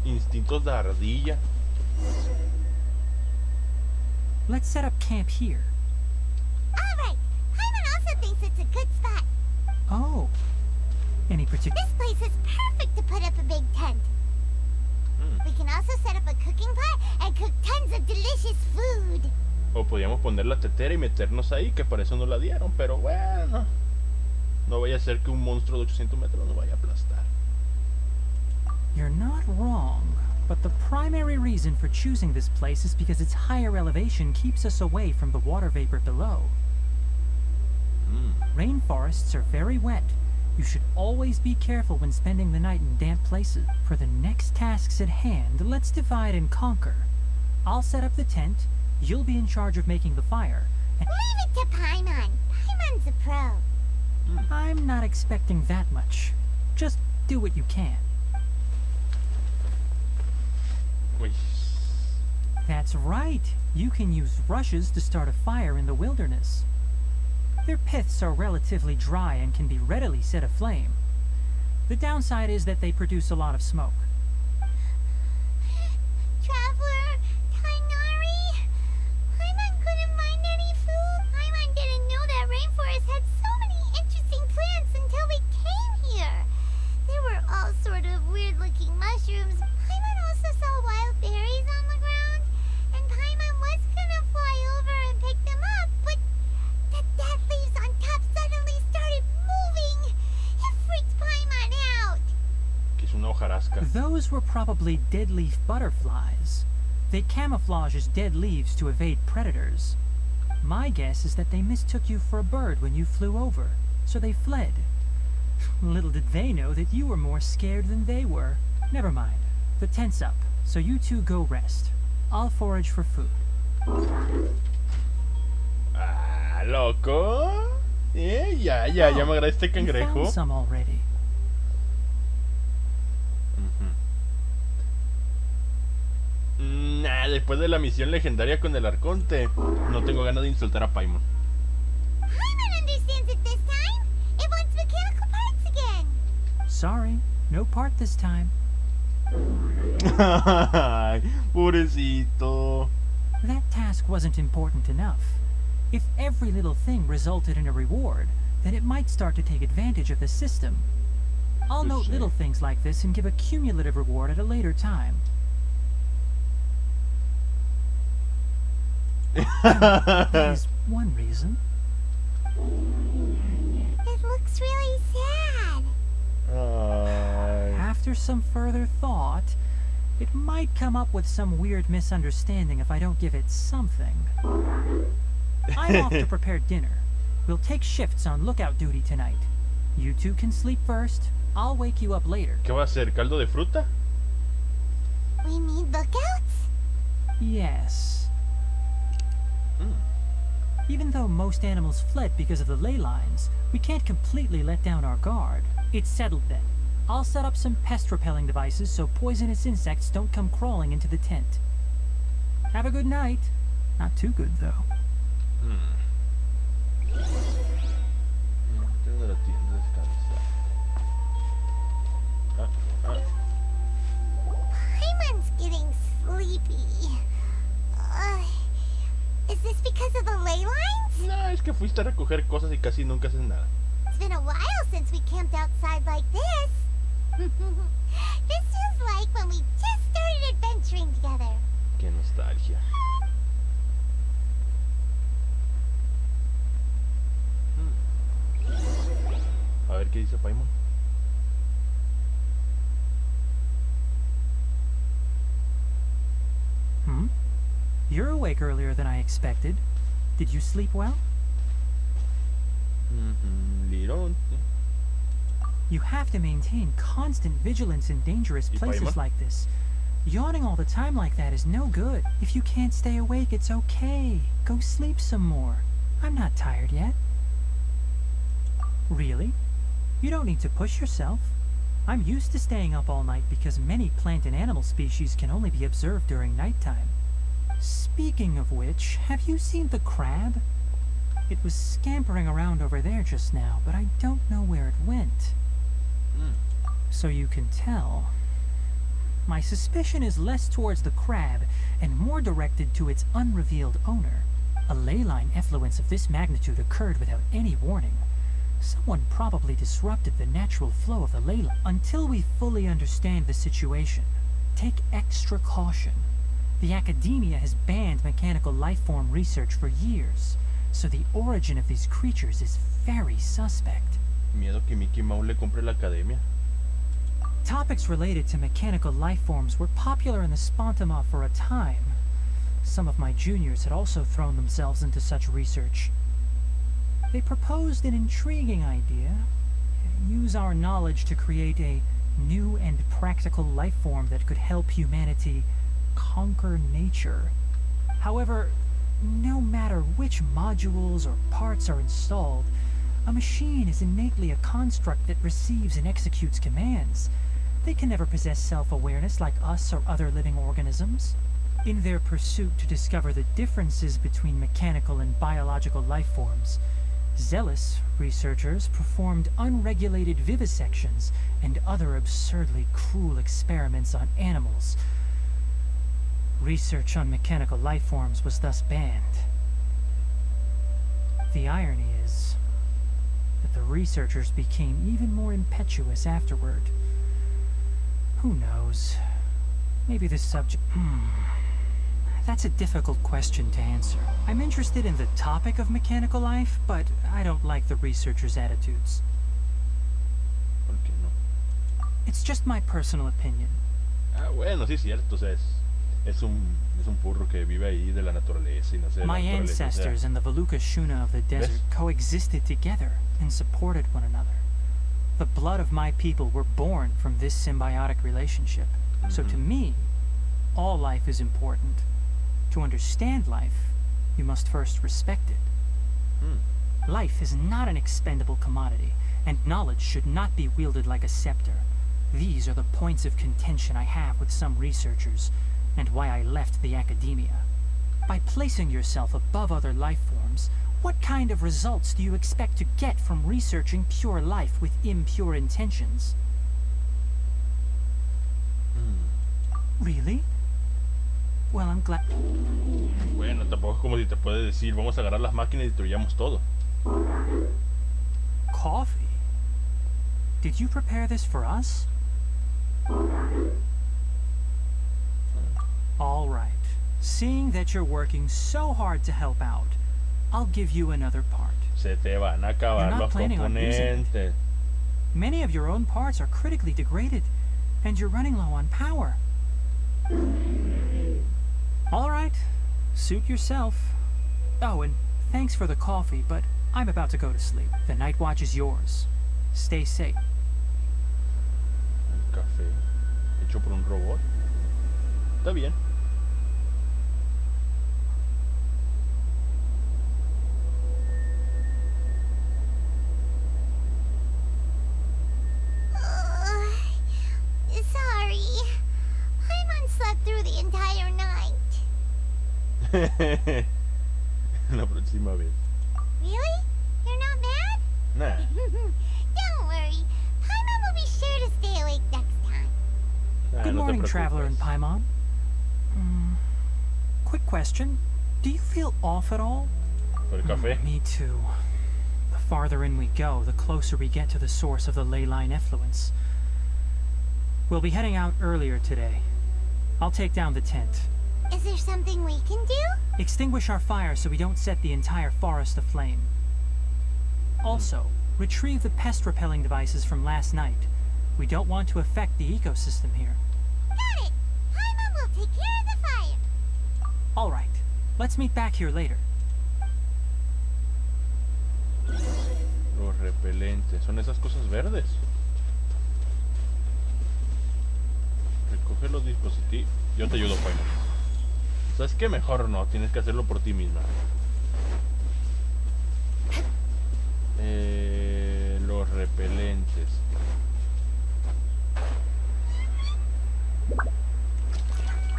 instintos de ardilla. Let's set up camp here. Alright, Hyman also thinks it's a good spot. Oh. Any particular... This place is perfect to put up a big tent. We can also set up a cooking pot and cook tons of delicious food. O podíamos poner la tetera y meternos ahí, que para eso no la dieron, pero bueno. No vaya a ser que un monstruo de 800 metros nos vaya a aplastar. You're not wrong, but the primary reason for choosing this place is because its higher elevation keeps us away from the water vapor below. Rainforests are very wet. You should always be careful when spending the night in damp places. For the next tasks at hand, let's divide and conquer. I'll set up the tent, you'll be in charge of making the fire, and Leave it to Paimon. Paimon's a pro. I'm not expecting that much. Just do what you can. Uy. That's right. You can use rushes to start a fire in the wilderness. Their piths are relatively dry and can be readily set aflame. The downside is that they produce a lot of smoke. Traveler, Tighnari, Paimon couldn't find any food. Paimon didn't know that rainforest had so many interesting plants until we came here. There were all sort of weird-looking mushrooms. Paimon also saw wild berries on the ground, and Paimon was gonna fly over and pick them up, but the dead leaves on top suddenly started moving. It freaked Paimon out. Que es una hojarasca. Those were probably dead leaf butterflies. They camouflage as dead leaves to evade predators. My guess is that they mistook you for a bird when you flew over, so they fled. Little did they know that you were more scared than they were. Never mind. The tent's up, so you two go rest. I'll forage for food. Ah, loco. Ya me agrada este You cangrejo. found some already. Nah, después de la misión legendaria con el arconte, no tengo ganas de insultar a Paimon. Paimon understands it this time. It wants mechanical parts again. Sorry, no part this time. Ay, pobrecito. That task wasn't important enough. If every little thing resulted in a reward, then it might start to take advantage of the system. I'll note little things like this and give a cumulative reward at a later time. That is one reason. It looks really sad. Ay. After some further thought, it might come up with some weird misunderstanding if I don't give it something. I'm off to prepare dinner. We'll take shifts on lookout duty tonight. You two can sleep first. I'll wake you up later. ¿Qué va a ser? ¿Caldo de fruta? We need lookouts? Yes. Even though most animals fled because of the ley lines, we can't completely let down our guard. It's settled then. I'll set up some pest-repelling devices so poisonous insects don't come crawling into the tent. Have a good night. Not too good, though. De la tienda descansar. Paimon's getting sleepy. Is this because of the ley lines? No, es que fuiste a recoger cosas y casi nunca haces nada. It's been a while since we camped outside like this. This feels like when we just started adventuring together. Qué nostalgia. A ver qué dice Paimon. You're awake earlier than I expected. Did you sleep well? Liron. You have to maintain constant vigilance in dangerous places like this. Yawning all the time like that is no good. If you can't stay awake, it's okay. Go sleep some more. I'm not tired yet. Really? You don't need to push yourself. I'm used to staying up all night because many plant and animal species can only be observed during nighttime. Speaking of which, have you seen the crab? It was scampering around over there just now, but I don't know where it went. So you can tell. My suspicion is less towards the crab and more directed to its unrevealed owner. A ley line effluence of this magnitude occurred without any warning. Someone probably disrupted the natural flow of the ley line. Until we fully understand the situation, take extra caution. The academia has banned mechanical lifeform research for years, so the origin of these creatures is very suspect. Miedo que Mickey Mouse le compre la academia. Topics related to mechanical lifeforms were popular in the Spontama for a time. Some of my juniors had also thrown themselves into such research. They proposed an intriguing idea. Use our knowledge to create a new and practical lifeform that could help humanity conquer nature. However, no matter which modules or parts are installed, a machine is innately a construct that receives and executes commands. They can never possess self-awareness like us or other living organisms. In their pursuit to discover the differences between mechanical and biological lifeforms, zealous researchers performed unregulated vivisections and other absurdly cruel experiments on animals. Research on mechanical lifeforms was thus banned. The irony is that the researchers became even more impetuous afterward. Who knows? Maybe this subject... That's a difficult question to answer. I'm interested in the topic of mechanical life, but I don't like the researchers' attitudes. ¿Por qué no? It's just my personal opinion. Ah, bueno, sí es cierto, o sea, es un furro que vive ahí de la naturaleza y no sé de la My naturaleza, ancestors and the Veluca Shuna of the desert coexisted together and supported one another. The blood of my people were born from this symbiotic relationship. So to me, all life is important. To understand life, you must first respect it. Life is not an expendable commodity, and knowledge should not be wielded like a scepter. These are the points of contention I have with some researchers, and why I left the academia. By placing yourself above other life forms, what kind of results do you expect to get from researching pure life with impure intentions? Really? Well, I'm glad... Bueno, tampoco es como si te puede decir, vamos a agarrar las máquinas y destruyamos todo. Coffee? Did you prepare this for us? All right. Seeing that you're working so hard to help out, I'll give you another part. Se te van a acabar You're not los planning on using it. componentes. Many of your own parts are critically degraded, and you're running low on power. All right. Suit yourself. Oh, and thanks for the coffee, but I'm about to go to sleep. The night watch is yours. Stay safe. Un café hecho por un robot. Está bien. Sorry. Paimon slept through the entire night. La próxima vez. Really? Nah. Don't worry. Paimon will be sure to stay awake next time. Nah, Good no te morning, traveler in preocupes. Paimon. Quick question. Do you feel off at all? ¿Por el café? Me too. The farther in we go, the closer we get to the source of the ley line effluence. We'll be heading out earlier today. I'll take down the tent. Is there something we can do? Extinguish our fire so we don't set the entire forest aflame. Also, retrieve the pest-repelling devices from last night. We don't want to affect the ecosystem here. Got it. Paimon will take care of the fire. All right. Let's meet back here later. Los repelentes. Son esas cosas verdes. Recoge los dispositivos. Yo te ayudo, Paimon. ¿Sabes qué? Mejor no. Tienes que hacerlo por ti misma. Los repelentes.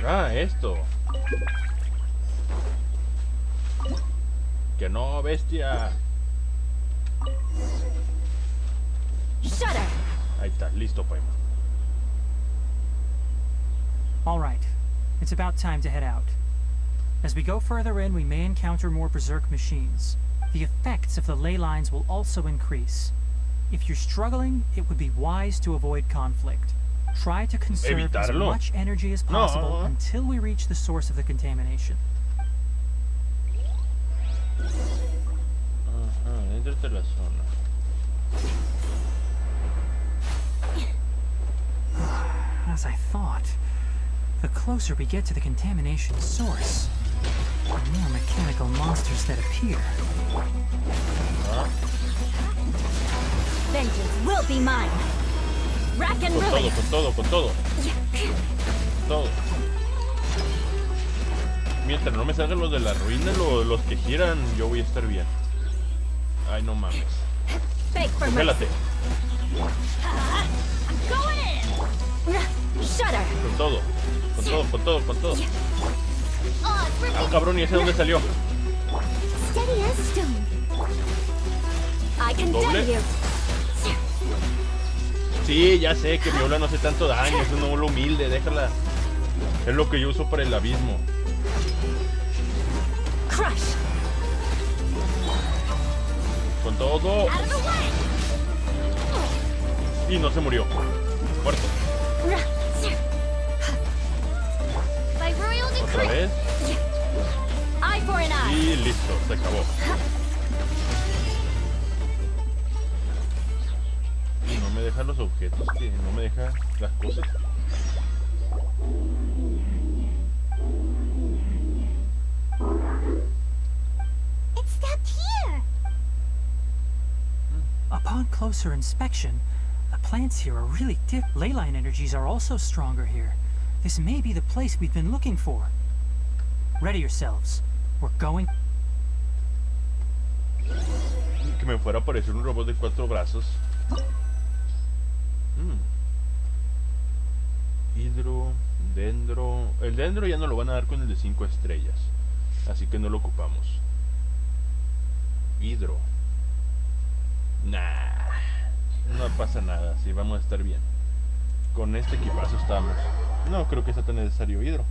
Ah, esto. Que no, bestia. Shudder! Ahí está, listo, Paimon. All right. It's about time to head out. As we go further in, we may encounter more berserk machines. The effects of the ley lines will also increase. If you're struggling, it would be wise to avoid conflict. Try to conserve as Evitarlo. much energy as possible No. until we reach the source of the contamination. Ajá, dentro de la zona. As I thought, the closer we get to the contamination source, the more mechanical monsters that appear. Vengeance will be mine! Rack and Con ruin! todo, con todo, con todo. Todo. Mientras no me salgan los de la ruina, los que giran, yo voy a estar bien. Ay, no mames. Beg for mercy! Congélate. I'm going in! Shudder! Con todo. Con todo, con todo, con todo. Oh, it's Ah, working. cabrón, ¿y ese dónde salió? Steady as stone. I condemn ¿Doble? you. Sí, ya sé que mi ola no hace tanto daño, es una ola humilde, déjala. Es lo que yo uso para el abismo. Crush! Con todo. Out of the way! Y no se murió. Muerto. By royal Otra decree. vez. Eye for an eye! Y listo, se acabó. Y no me deja los objetos, que no me deja las cosas. It stopped here. Upon closer inspection, the plants here are really ley line energies are also stronger here. This may be the place we've been looking for. Ready yourselves. We're going... Que me fuera a aparecer un robot de 4 brazos. Hidro, dendro. El dendro ya no lo van a dar con el de 5 estrellas. Así que no lo ocupamos. Hidro. Nah. No pasa nada, sí, vamos a estar bien. Con este equipazo estamos. No creo que sea tan necesario hidro.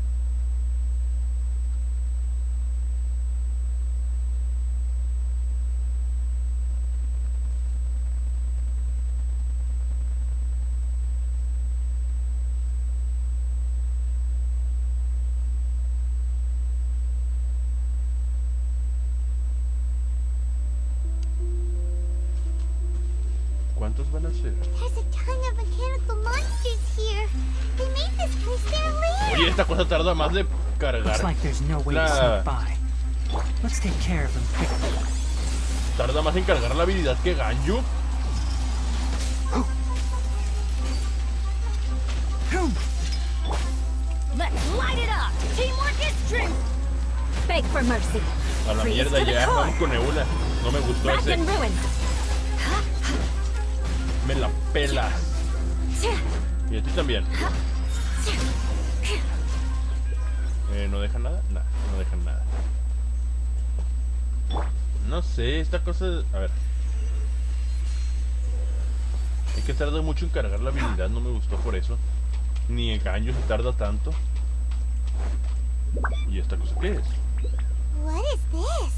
¿Cuántos van a ser? There's a ton of mechanical monsters here. They made this place their lair. Oye, esta cosa tarda más de cargar. Looks like there's no way to sneak by. Let's take care of them quickly. Tarda más en cargar la habilidad que Ganju. Let's light it up! Teamwork is strength! Beg for mercy! A la Freeze mierda to the ya, core. vamos con Nebula. No me gustó Rack ese. and ruin! Me la pelas. Y a ti también. ¿No dejan nada? No, no dejan nada. No sé, esta cosa... A ver. Es que tarda mucho en cargar la habilidad, no me gustó por eso. Ni en años se tarda tanto. ¿Y esta cosa qué es? What is this?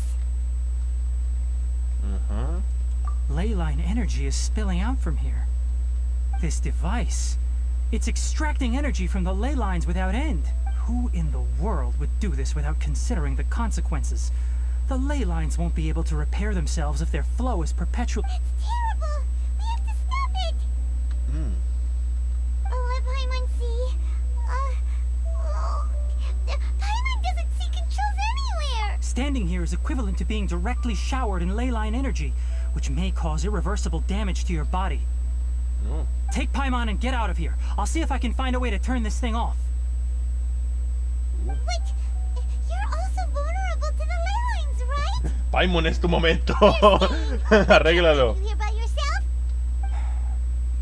Leyline energy is spilling out from here. This device, it's extracting energy from the ley lines without end. Who in the world would do this without considering the consequences? The ley lines won't be able to repair themselves if their flow is perpetual. It's terrible! We have to stop it! Let Paimon see. Paimon doesn't see controls anywhere! Standing here is equivalent to being directly showered in ley line energy, which may cause irreversible damage to your body. Take Paimon and get out of here. I'll see if I can find a way to turn this thing off. Wait, you're also vulnerable to the ley lines, right? Paimon, es tu momento. Arréglalo. You here by yourself?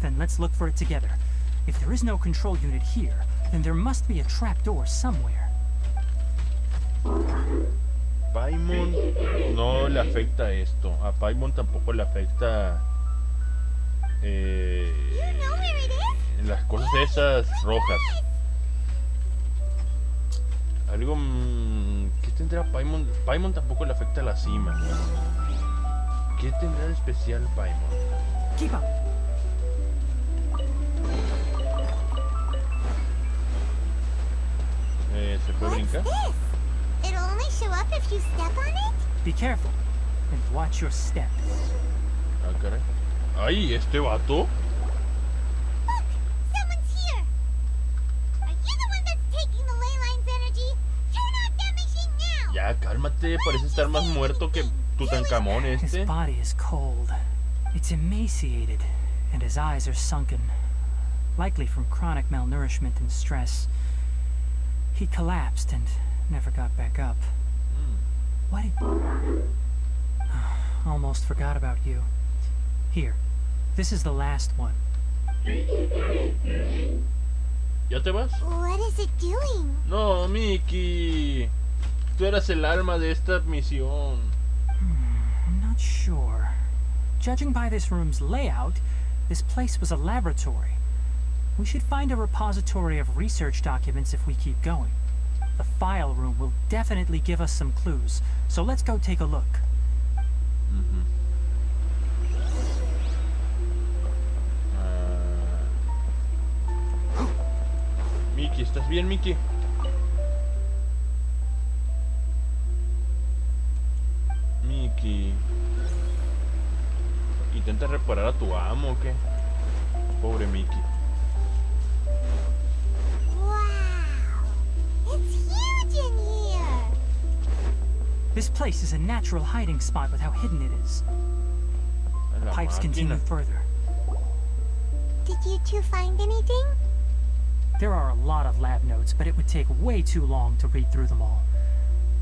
Then let's look for it together. If there is no control unit here, then there must be a trapdoor somewhere. Paimon no le afecta esto. A Paimon tampoco le afecta las cosas esas rojas. Algo ¿qué tendrá Paimon? Paimon tampoco le afecta la cima. ¿Qué tendrá de especial Paimon? Keep up. ¿Se puede brincar? It'll only show up if you step on it? Be careful and watch your step. Ah, caray. Ay, este vato. Look! Someone's here! Are you the one that's taking the ley line's energy? Turn off that machine now! Ya, cálmate, parece estar más muerto que Tutankamón His este. body is cold. It's emaciated, and his eyes are sunken, likely from chronic malnourishment and stress. He collapsed and never got back up. Why did... Almost forgot about you. Here, this is the last one. ¿Ya te vas? What is it doing? No, Mickey. Tú eras el alma de esta misión. I'm not sure. Judging by this room's layout, this place was a laboratory. We should find a repository of research documents if we keep going. The file room will definitely give us some clues, so let's go take a look. Mickey, ¿estás bien, Mickey? Mickey. ¿Intenta reparar a tu amo o qué? Pobre Mickey. This place is a natural hiding spot with how hidden it is. The pipes continue further. Did you two find anything? There are a lot of lab notes, but it would take way too long to read through them all.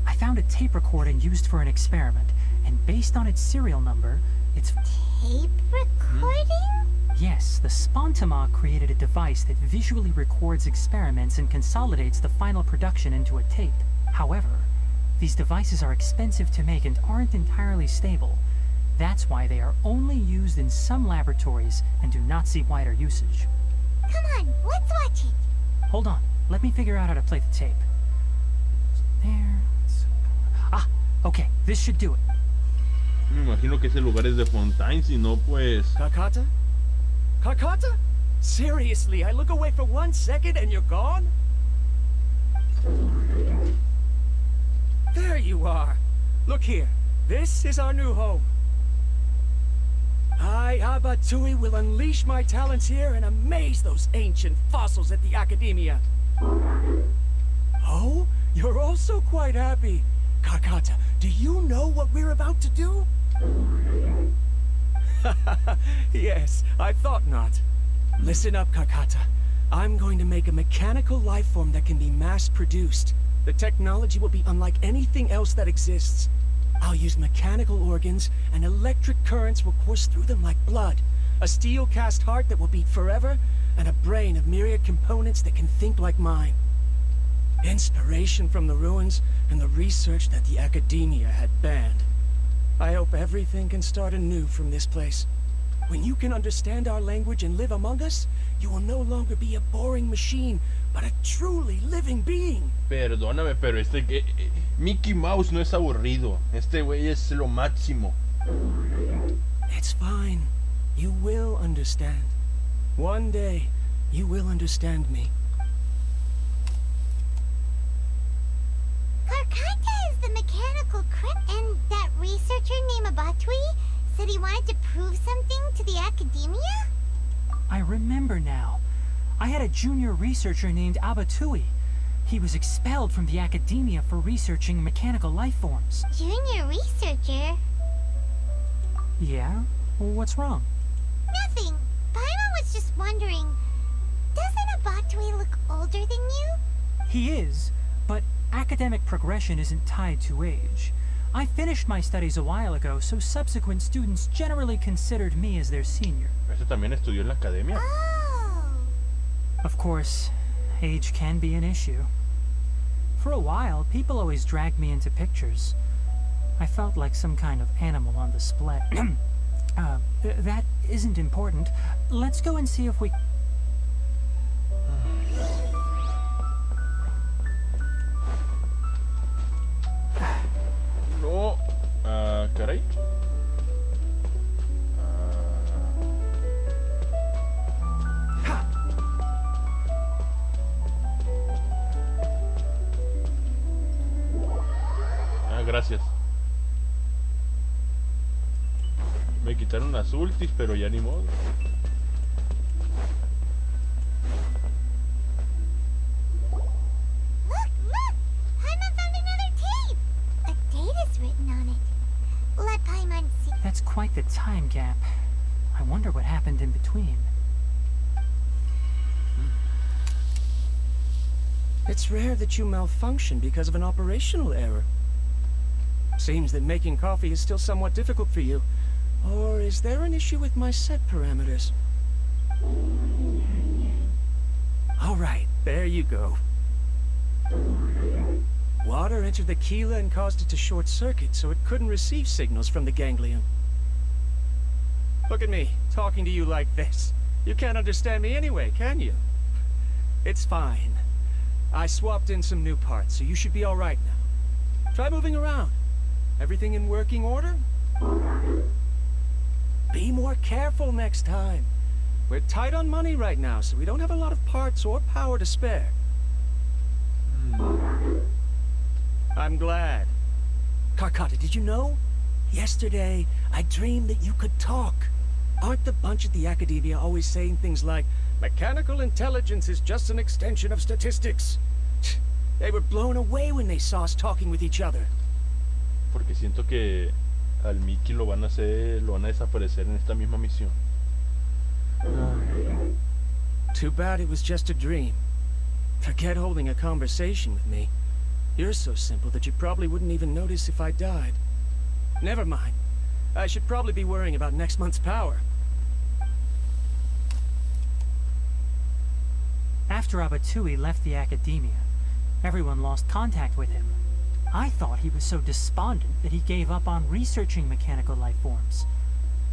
I found a tape recording used for an experiment, and based on its serial number, it's... Tape recording? Yes, the Spontama created a device that visually records experiments and consolidates the final production into a tape. However, these devices are expensive to make and aren't entirely stable. That's why they are only used in some laboratories and do not see wider usage. Come on, let's watch it. Hold on, let me figure out how to play the tape. There. Ah, okay, this should do it. Me imagino que ese lugar es de Fontaine, si no pues... Kakata? Kakata? Seriously, I look away for 1 second and you're gone? There you are. Look here. This is our new home. I, Abatui, will unleash my talents here and amaze those ancient fossils at the Academia. Oh, you're also quite happy. Kakata, do you know what we're about to do? Yes, I thought not. Listen up, Kakata. I'm going to make a mechanical life form that can be mass-produced. The technology will be unlike anything else that exists. I'll use mechanical organs, and electric currents will course through them like blood. A steel-cast heart that will beat forever, and a brain of myriad components that can think like mine. Inspiration from the ruins, and the research that the Academia had banned. I hope everything can start anew from this place. When you can understand our language and live among us, you will no longer be a boring machine, but a truly living being. Perdóname, pero Mickey Mouse no es aburrido. Este güey es lo máximo. It's fine. You will understand. One day, you will understand me. Carcata is the mechanical crip, and that researcher named Abatui said he wanted to prove something to the academia? I remember now. I had a junior researcher named Abatui. He was expelled from the academia for researching mechanical life forms. Junior researcher? Yeah? What's wrong? Nothing. Paimon was just wondering, doesn't Abatui look older than you? He is, but academic progression isn't tied to age. I finished my studies a while ago, so subsequent students generally considered me as their senior. ¿Este también estudió en la academia? Oh. Of course, age can be an issue. For a while, people always dragged me into pictures. I felt like some kind of animal on display. That isn't important. Let's go and see if we... No. Caray. Gracias. Me quitaron las ultis, pero ya ni modo. Look! Paimon found another tape! A date is written on it. Let Paimon see. That's quite the time gap. I wonder what happened in between. It's rare that you malfunction because of an operational error. Seems that making coffee is still somewhat difficult for you. Or is there an issue with my set parameters? All right, there you go. Water entered the chela and caused it to short circuit, so it couldn't receive signals from the ganglion. Look at me, talking to you like this. You can't understand me anyway, can you? It's fine. I swapped in some new parts, so you should be all right now. Try moving around. Everything in working order? Be more careful next time. We're tight on money right now, so we don't have a lot of parts or power to spare. I'm glad. Carcata, did you know? Yesterday, I dreamed that you could talk. Aren't the bunch at the Academia always saying things like, mechanical intelligence is just an extension of statistics? They were blown away when they saw us talking with each other. Porque siento que al Mickey lo van a desaparecer en esta misma misión. Too bad it was just a dream. Forget holding a conversation with me. You're so simple that you probably wouldn't even notice if I died. Never mind. I should probably be worrying about next month's power. After Abatui left the Academia, everyone lost contact with him. I thought he was so despondent that he gave up on researching mechanical life forms.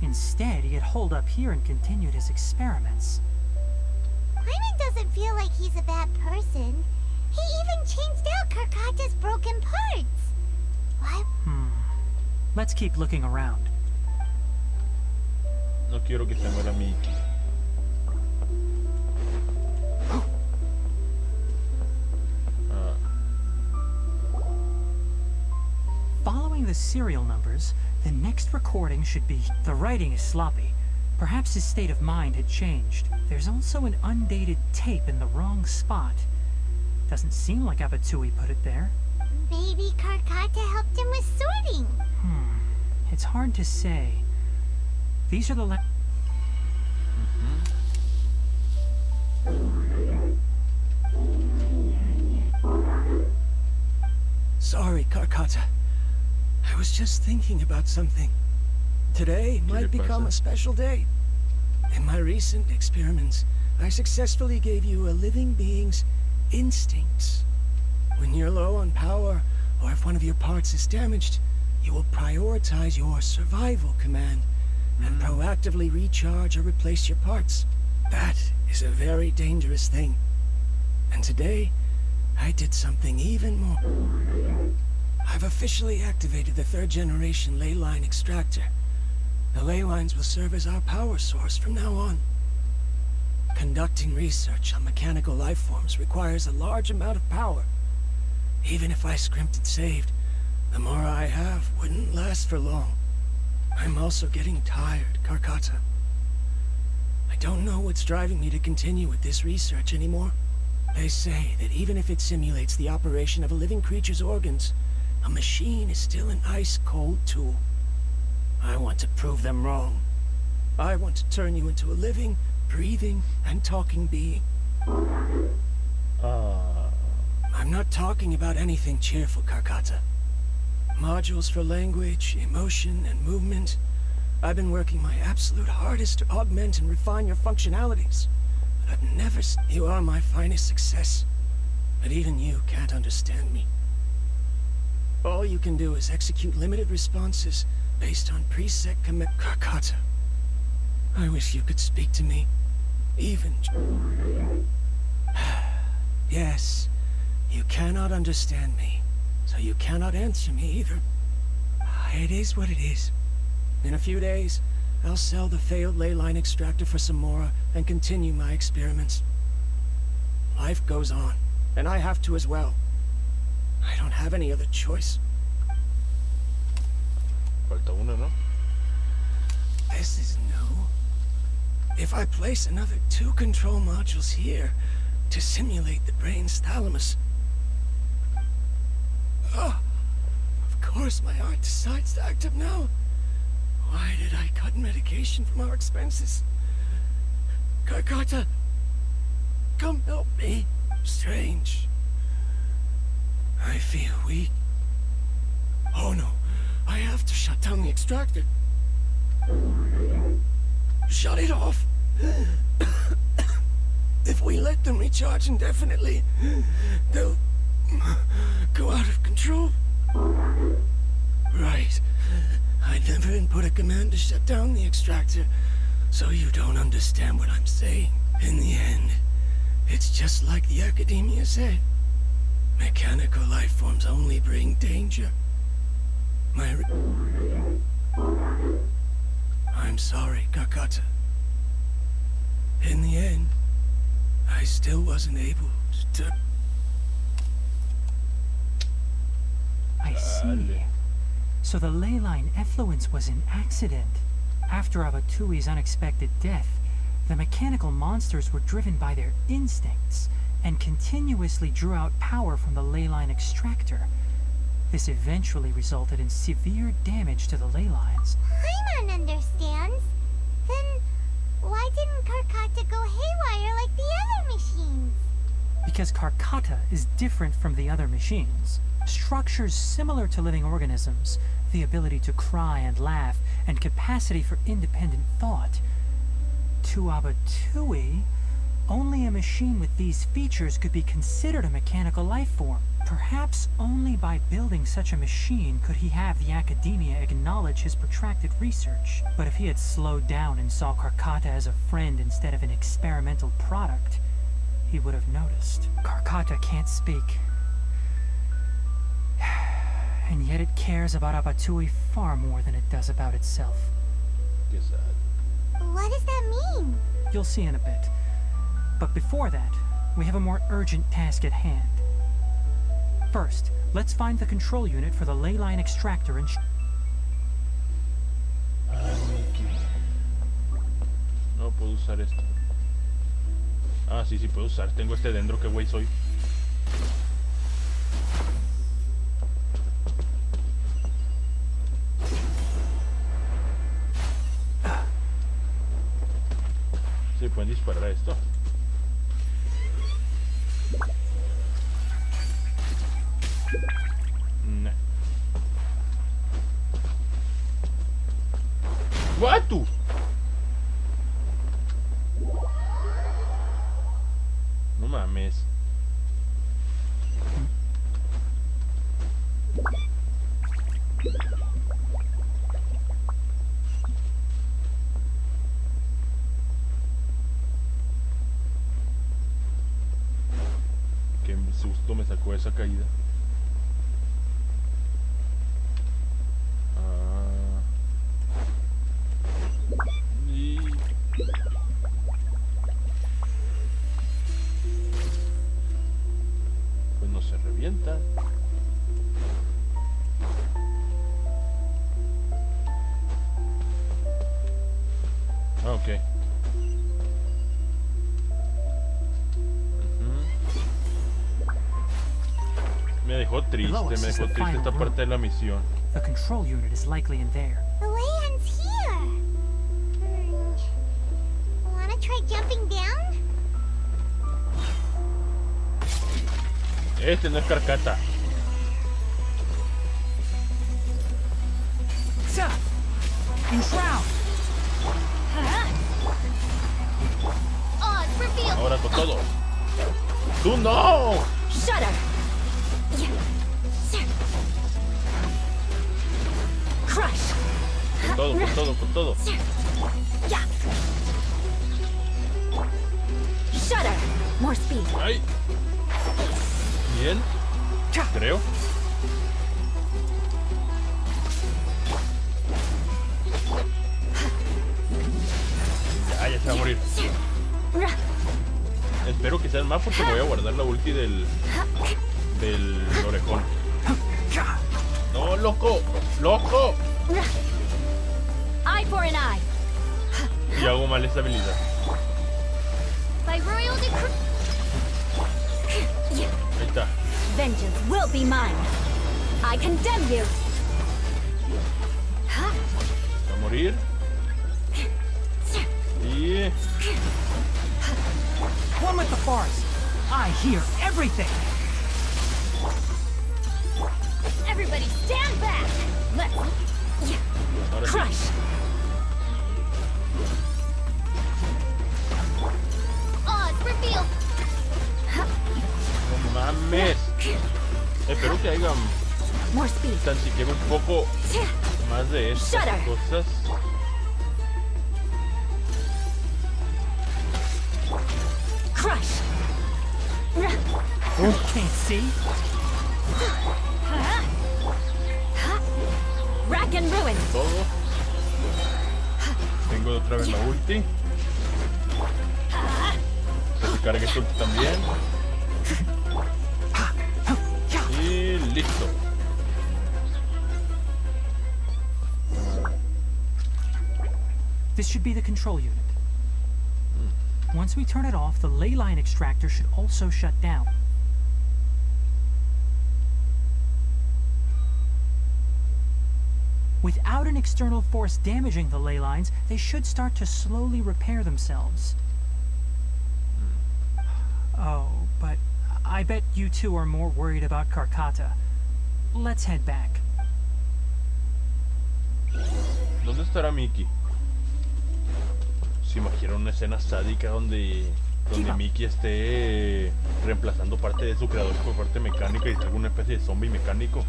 Instead, he had holed up here and continued his experiments. Paimon doesn't feel like he's a bad person. He even changed out Carcata's broken parts. Why? Let's keep looking around. No quiero que se muera Mickey. Following the serial numbers, the next recording should be... The writing is sloppy. Perhaps his state of mind had changed. There's also an undated tape in the wrong spot. Doesn't seem like Abatui put it there. Maybe Carcata helped him with sorting. It's hard to say. These are the Sorry, Carcata. I was just thinking about something. Today might become a special day. In my recent experiments, I successfully gave you a living being's instincts. When you're low on power, or if one of your parts is damaged, you will prioritize your survival command and proactively recharge or replace your parts. That is a very dangerous thing. And today, I did something even more. I've officially activated the 3rd generation ley line extractor. The ley lines will serve as our power source from now on. Conducting research on mechanical life forms requires a large amount of power. Even if I scrimped and saved, the more I have wouldn't last for long. I'm also getting tired, Karkata. I don't know what's driving me to continue with this research anymore. They say that even if it simulates the operation of a living creature's organs, a machine is still an ice-cold tool. I want to prove them wrong. I want to turn you into a living, breathing, and talking being. I'm not talking about anything cheerful, Karkata. Modules for language, emotion, and movement. I've been working my absolute hardest to augment and refine your functionalities. But I've never You are my finest success. But even you can't understand me. All you can do is execute limited responses based on preset commit. Karkata, I wish you could speak to me. Even... Yes, you cannot understand me, so you cannot answer me either. It is what it is. In a few days, I'll sell the failed ley line extractor for some more and continue my experiments. Life goes on, and I have to as well. I don't have any other choice. Falta una, ¿no? This is new. If I place another 2 control modules here to simulate the brain's thalamus... Oh, of course my heart decides to act up now. Why did I cut medication from our expenses? Karkata, come help me. Strange. I feel weak. Oh no, I have to shut down the extractor. Shut it off. If we let them recharge indefinitely, they'll go out of control. Right. I never input a command to shut down the extractor, so you don't understand what I'm saying. In the end, it's just like the academia said. Mechanical life forms only bring danger. I'm sorry, Karkata. In the end, I still wasn't able to... I see. So the ley line effluence was an accident. After Abatui's unexpected death, the mechanical monsters were driven by their instincts and continuously drew out power from the ley line extractor. This eventually resulted in severe damage to the ley lines. Paimon understands. Then why didn't Karkata go haywire like the other machines? Because Karkata is different from the other machines. Structures similar to living organisms, the ability to cry and laugh, and capacity for independent thought. To Abatui, only a machine with these features could be considered a mechanical life form. Perhaps only by building such a machine could he have the academia acknowledge his protracted research. But if he had slowed down and saw Karkata as a friend instead of an experimental product, he would have noticed. Karkata can't speak. And yet it cares about Abatui far more than it does about itself. Qué sad. What does that mean? You'll see in a bit. But before that, we have a more urgent task at hand. First, let's find the control unit for the ley line extractor and... No puedo usar esto. Ah, sí, sí puedo usar. Tengo este dentro, que güey soy. Sí, pueden disparar a esto. Nah. What? No mames. sacó esa caída? Y... pues no se revienta. Ah, ok. Me dejó triste esta parte de la misión. The control unit is likely in there. The way ends here. Wanna try jumping down? Este no es Carcata. Enshroud. Oh, it's revealed. Ahora con todo. ¡Tú no! Shudder. Crush. Con todo, con todo, con todo. Shudder. More speed. ¡Ay! Bien. Creo. Ya se va a morir. Espero que sean más porque voy a guardar la ulti del orejón. No, loco, loco. Eye for an eye. Y hago mal esta habilidad. By royal decree. Ahí está. Vengeance will be mine. I condemn you. Va a morir. Y... One with the forest. I hear everything. Everybody stand back. Let's ahora sí. crush. Oh, it's revealed. No mames. Espero que haya More speed. tan siquiera un poco más de estas Shudder. cosas. Crush. Can't see. Rack and ruin. Todo. Tengo otra vez la ulti. Que se cargue esta ulti también. Y listo. This should be the control unit. Once we turn it off, the ley line extractor should also shut down. Without an external force damaging the ley lines, they should start to slowly repair themselves. Oh, but I bet you two are more worried about Carcata. Let's head back. ¿Dónde estará Mickey? Se imagina una escena sádica donde Mickey esté reemplazando parte de su creador por parte mecánica y sea alguna especie de zombie mecánico.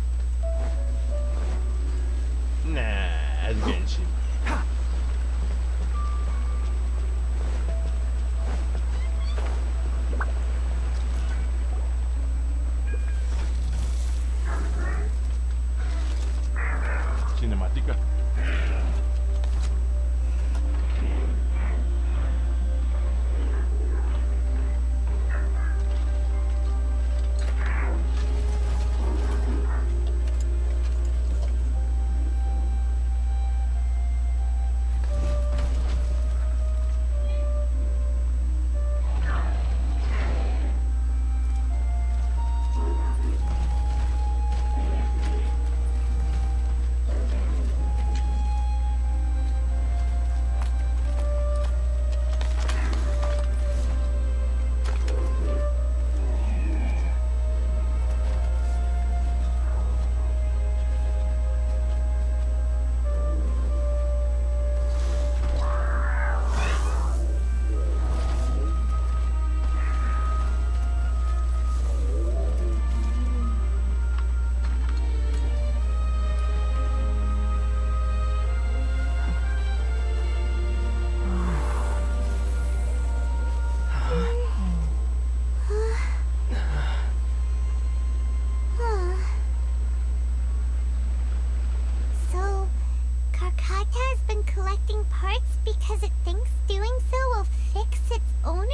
Nah, es Genshin. Cinemática. parts because it thinks doing so will fix its owner?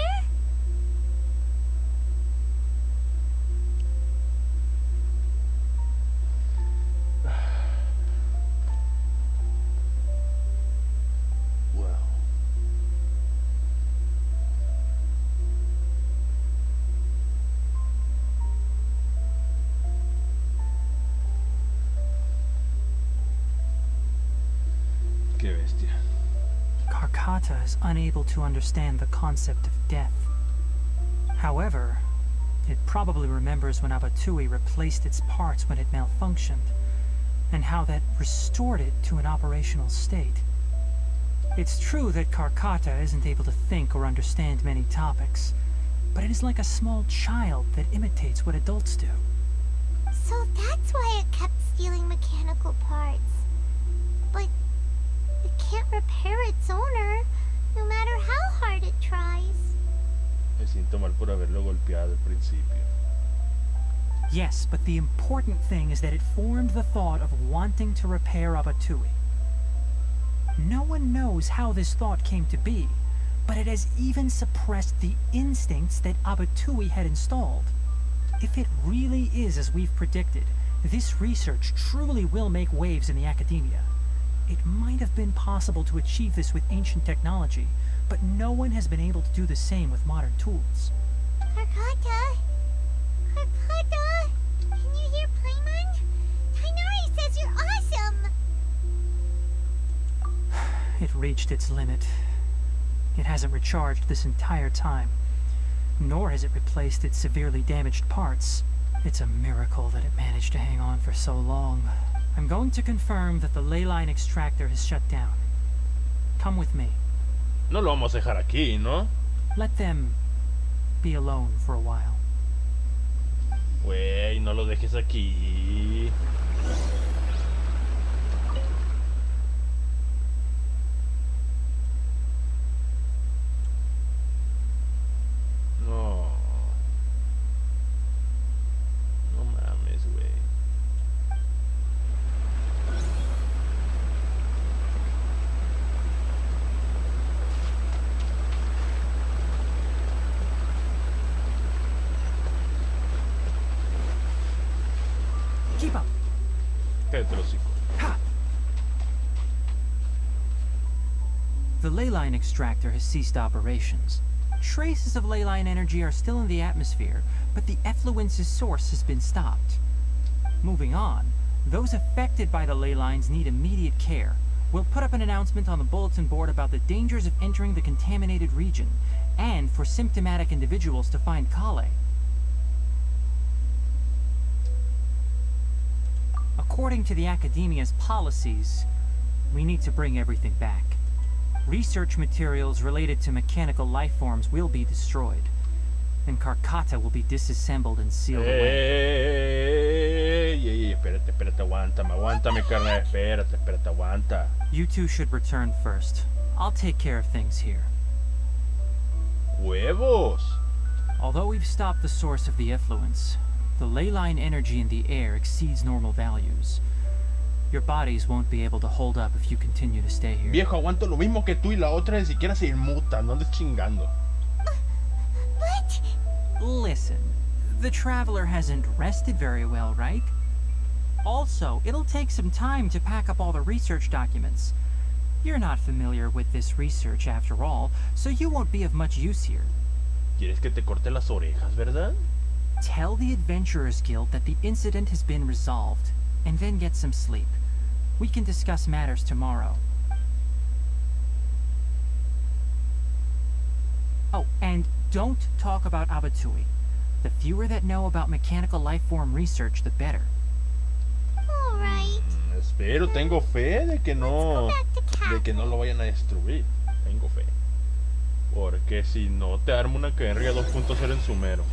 Qué bestia. Karkata is unable to understand the concept of death. However, it probably remembers when Abatui replaced its parts when it malfunctioned, and how that restored it to an operational state. It's true that Karkata isn't able to think or understand many topics, but it is like a small child that imitates what adults do. So that's why it kept stealing mechanical parts. But it can't repair its owner, no matter how hard it tries. Me siento mal por haberlo golpeado al principio. Yes, but the important thing is that it formed the thought of wanting to repair Abatui. No one knows how this thought came to be, but it has even suppressed the instincts that Abatui had installed. If it really is as we've predicted, this research truly will make waves in the academia. It might have been possible to achieve this with ancient technology, but no one has been able to do the same with modern tools. Karkata? Karkata? Can you hear Paimon? Tighnari says you're awesome! It reached its limit. It hasn't recharged this entire time, nor has it replaced its severely damaged parts. It's a miracle that it managed to hang on for so long. I'm going to confirm that the ley line extractor has shut down. Come with me. No lo vamos a dejar aquí, ¿no? Let them be alone for a while. Güey, no lo dejes aquí. No. No mames, güey. Keep up. Cállate el hocico. The ley line extractor has ceased operations. Traces of ley line energy are still in the atmosphere, but the effluence's source has been stopped. Moving on, those affected by the ley lines need immediate care. We'll put up an announcement on the bulletin board about the dangers of entering the contaminated region, and for symptomatic individuals to find Kale. According to the Academia's policies, we need to bring everything back. Research materials related to mechanical life forms will be destroyed, and Karkata will be disassembled and sealed away. Ey, espérate, aguántame, carnal, espérate, aguanta. You two should return first. I'll take care of things here. Huevos. Although we've stopped the source of the effluence, the ley line energy in the air exceeds normal values. Your bodies won't be able to hold up if you continue to stay here. Viejo, aguanto lo mismo que tú y la otra ni siquiera se inmuta, no andes chingando. But... Listen, the traveler hasn't rested very well, right? Also, it'll take some time to pack up all the research documents. You're not familiar with this research after all, so you won't be of much use here. ¿Quieres que te corte las orejas, verdad? Tell the Adventurers Guild that the incident has been resolved, and then get some sleep. We can discuss matters tomorrow. Oh, and don't talk about Abatui. The fewer that know about mechanical life form research, the better. Alright. Espero, tengo fe de que no lo vayan a destruir. Tengo fe. Porque si no te armo una guerrilla 2.0 en sumero.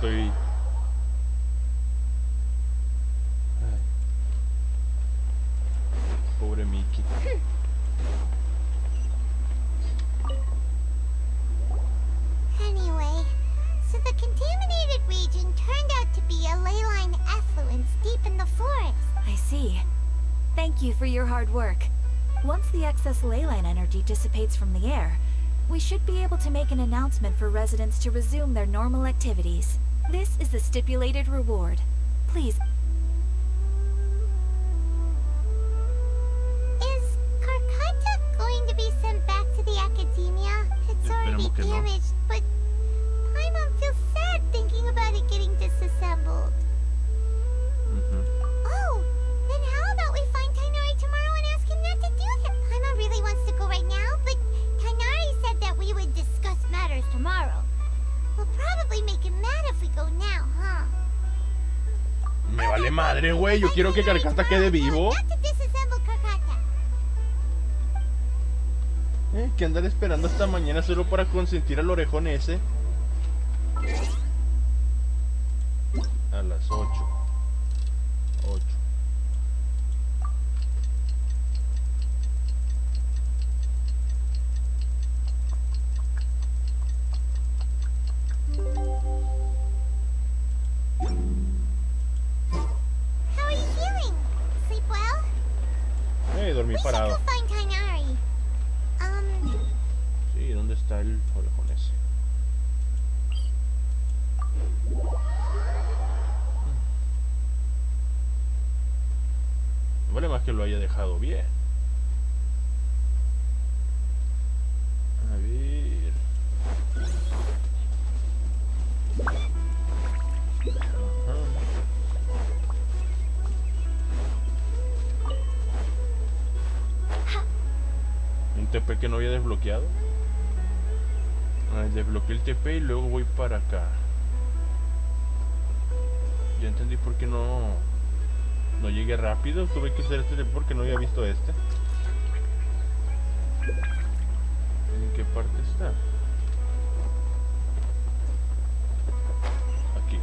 estoy... Ay. Pobre Mickey. Anyway, so the contaminated region turned out to be a ley line effluence deep in the forest. I see. Thank you for your hard work. Once the excess ley line energy dissipates from the air, we should be able to make an announcement for residents to resume their normal activities. This is the stipulated reward. Please. Is Carcata going to be sent back to the academia? It's already damaged, but Paimon feels sad thinking about it getting disassembled. Oh, then how about we find Tighnari tomorrow and ask him not to do that? Paimon really wants to go right now, but Tighnari said that we would discuss matters tomorrow. We'll probably make him mad if we go now, huh? Me vale madre, güey. Yo quiero que Carcata quede vivo. Que andar esperando hasta mañana solo para consentir al orejón ese. A las 8. 8. How are you feeling? Sleep well? Dormí parado. We should go find Tighnari. Sí, ¿dónde está el orejón ese? Vale más que lo haya dejado bien. A ver. Un TP que no había desbloqueado. Desbloqueé el TP y luego voy para acá. Ya entendí por qué no llegué rápido. Tuve que hacer este TP porque no había visto este. ¿En qué parte está? Aquí.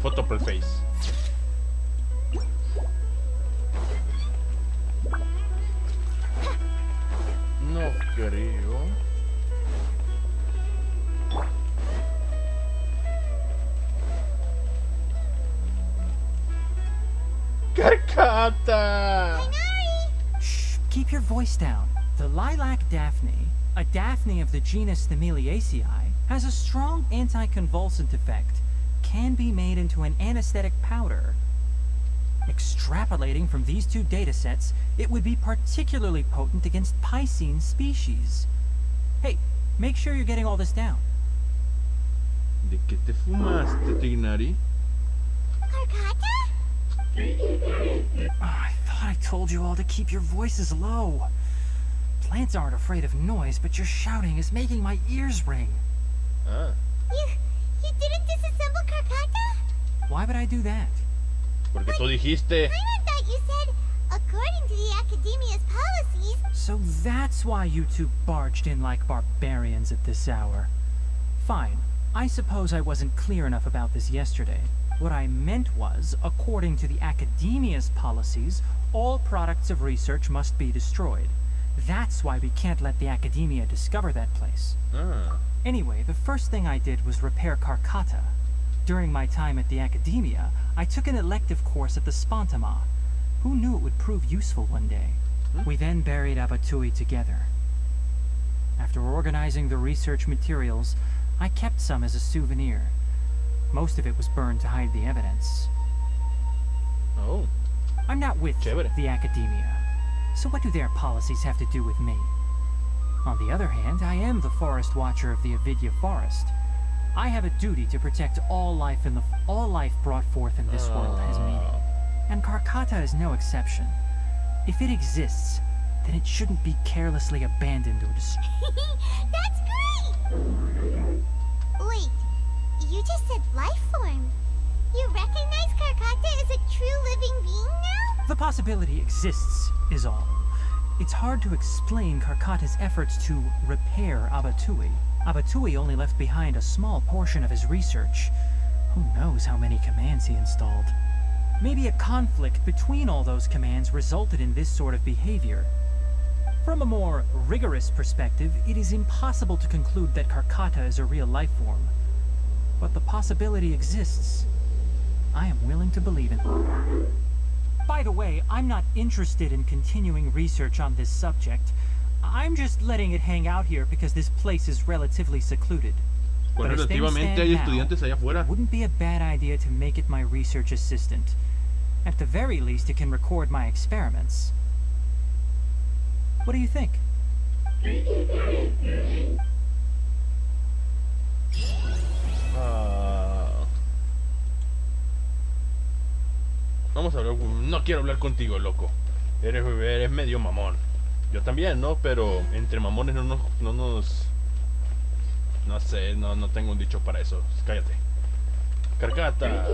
Photople face. No creo. Carcata! Shh, keep your voice down. The lilac daphne, a daphne of the genus Thymilaceae, has a strong anticonvulsant effect. Can be made into an anesthetic powder. Extrapolating from these two datasets, it would be particularly potent against Piscine species. Hey, make sure you're getting all this down. ¿De qué te fumaste, Tighnari? Carcata? I thought I told you all to keep your voices low. Plants aren't afraid of noise, but your shouting is making my ears ring. Ah. You didn't disassemble Carcata? Why would I do that? Porque tú dijiste. I thought you said, according to the Academia's policies. So that's why you two barged in like barbarians at this hour. Fine. I suppose I wasn't clear enough about this yesterday. What I meant was, according to the Academia's policies, all products of research must be destroyed. That's why we can't let the Academia discover that place. Ah. Anyway, the first thing I did was repair Carcata. During my time at the Academia, I took an elective course at the Spontama. Who knew it would prove useful one day? We then buried Abatui together. After organizing the research materials, I kept some as a souvenir. Most of it was burned to hide the evidence. Oh. I'm not with Chévere. the Academia, so what do their policies have to do with me? On the other hand, I am the Forest Watcher of the Avidya Forest. I have a duty to protect all life brought forth in this world has meaning. And Carcata is no exception. If it exists, then it shouldn't be carelessly abandoned or destroyed. That's great! Wait, you just said life form. You recognize Carcata as a true living being now? The possibility exists, is all. It's hard to explain Karkata's efforts to repair Abatui. Abatui only left behind a small portion of his research. Who knows how many commands he installed? Maybe a conflict between all those commands resulted in this sort of behavior. From a more rigorous perspective, it is impossible to conclude that Karkata is a real life form. But the possibility exists. I am willing to believe in it. By the way, I'm not interested in continuing research on this subject. I'm just letting it hang out here because this place is relatively secluded. Bueno, But as things relativamente stand hay now, estudiantes allá afuera. it wouldn't be a bad idea to make it my research assistant. At the very least, it can record my experiments. What do you think? Vamos a hablar. No quiero hablar contigo, loco. Eres medio mamón. Yo también, ¿no? Pero entre mamones no nos... No sé, no tengo un dicho para eso. Cállate. Karkata.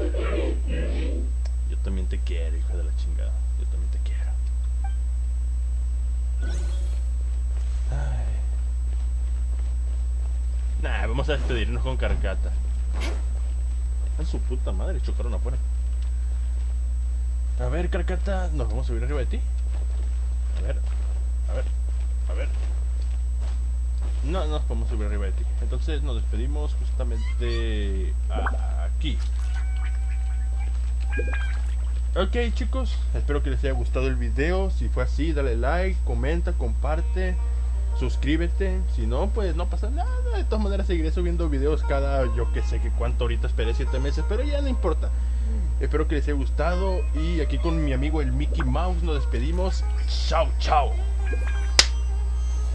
Yo también te quiero, hijo de la chingada. Yo también te quiero. Ay. Nah, vamos a despedirnos con Karkata. En su puta madre, chocaron afuera. A ver, Karkata, nos vamos a subir arriba de ti. A ver. No nos podemos subir arriba de ti. Entonces nos despedimos justamente aquí. Ok, chicos, espero que les haya gustado el video. Si fue así, dale like, comenta, comparte, suscríbete. Si no, pues no pasa nada. De todas maneras seguiré subiendo videos cada, yo que sé que cuánto ahorita, esperé 7 meses, pero ya no importa. Espero que les haya gustado y aquí con mi amigo el Mickey Mouse nos despedimos. Chao, chao.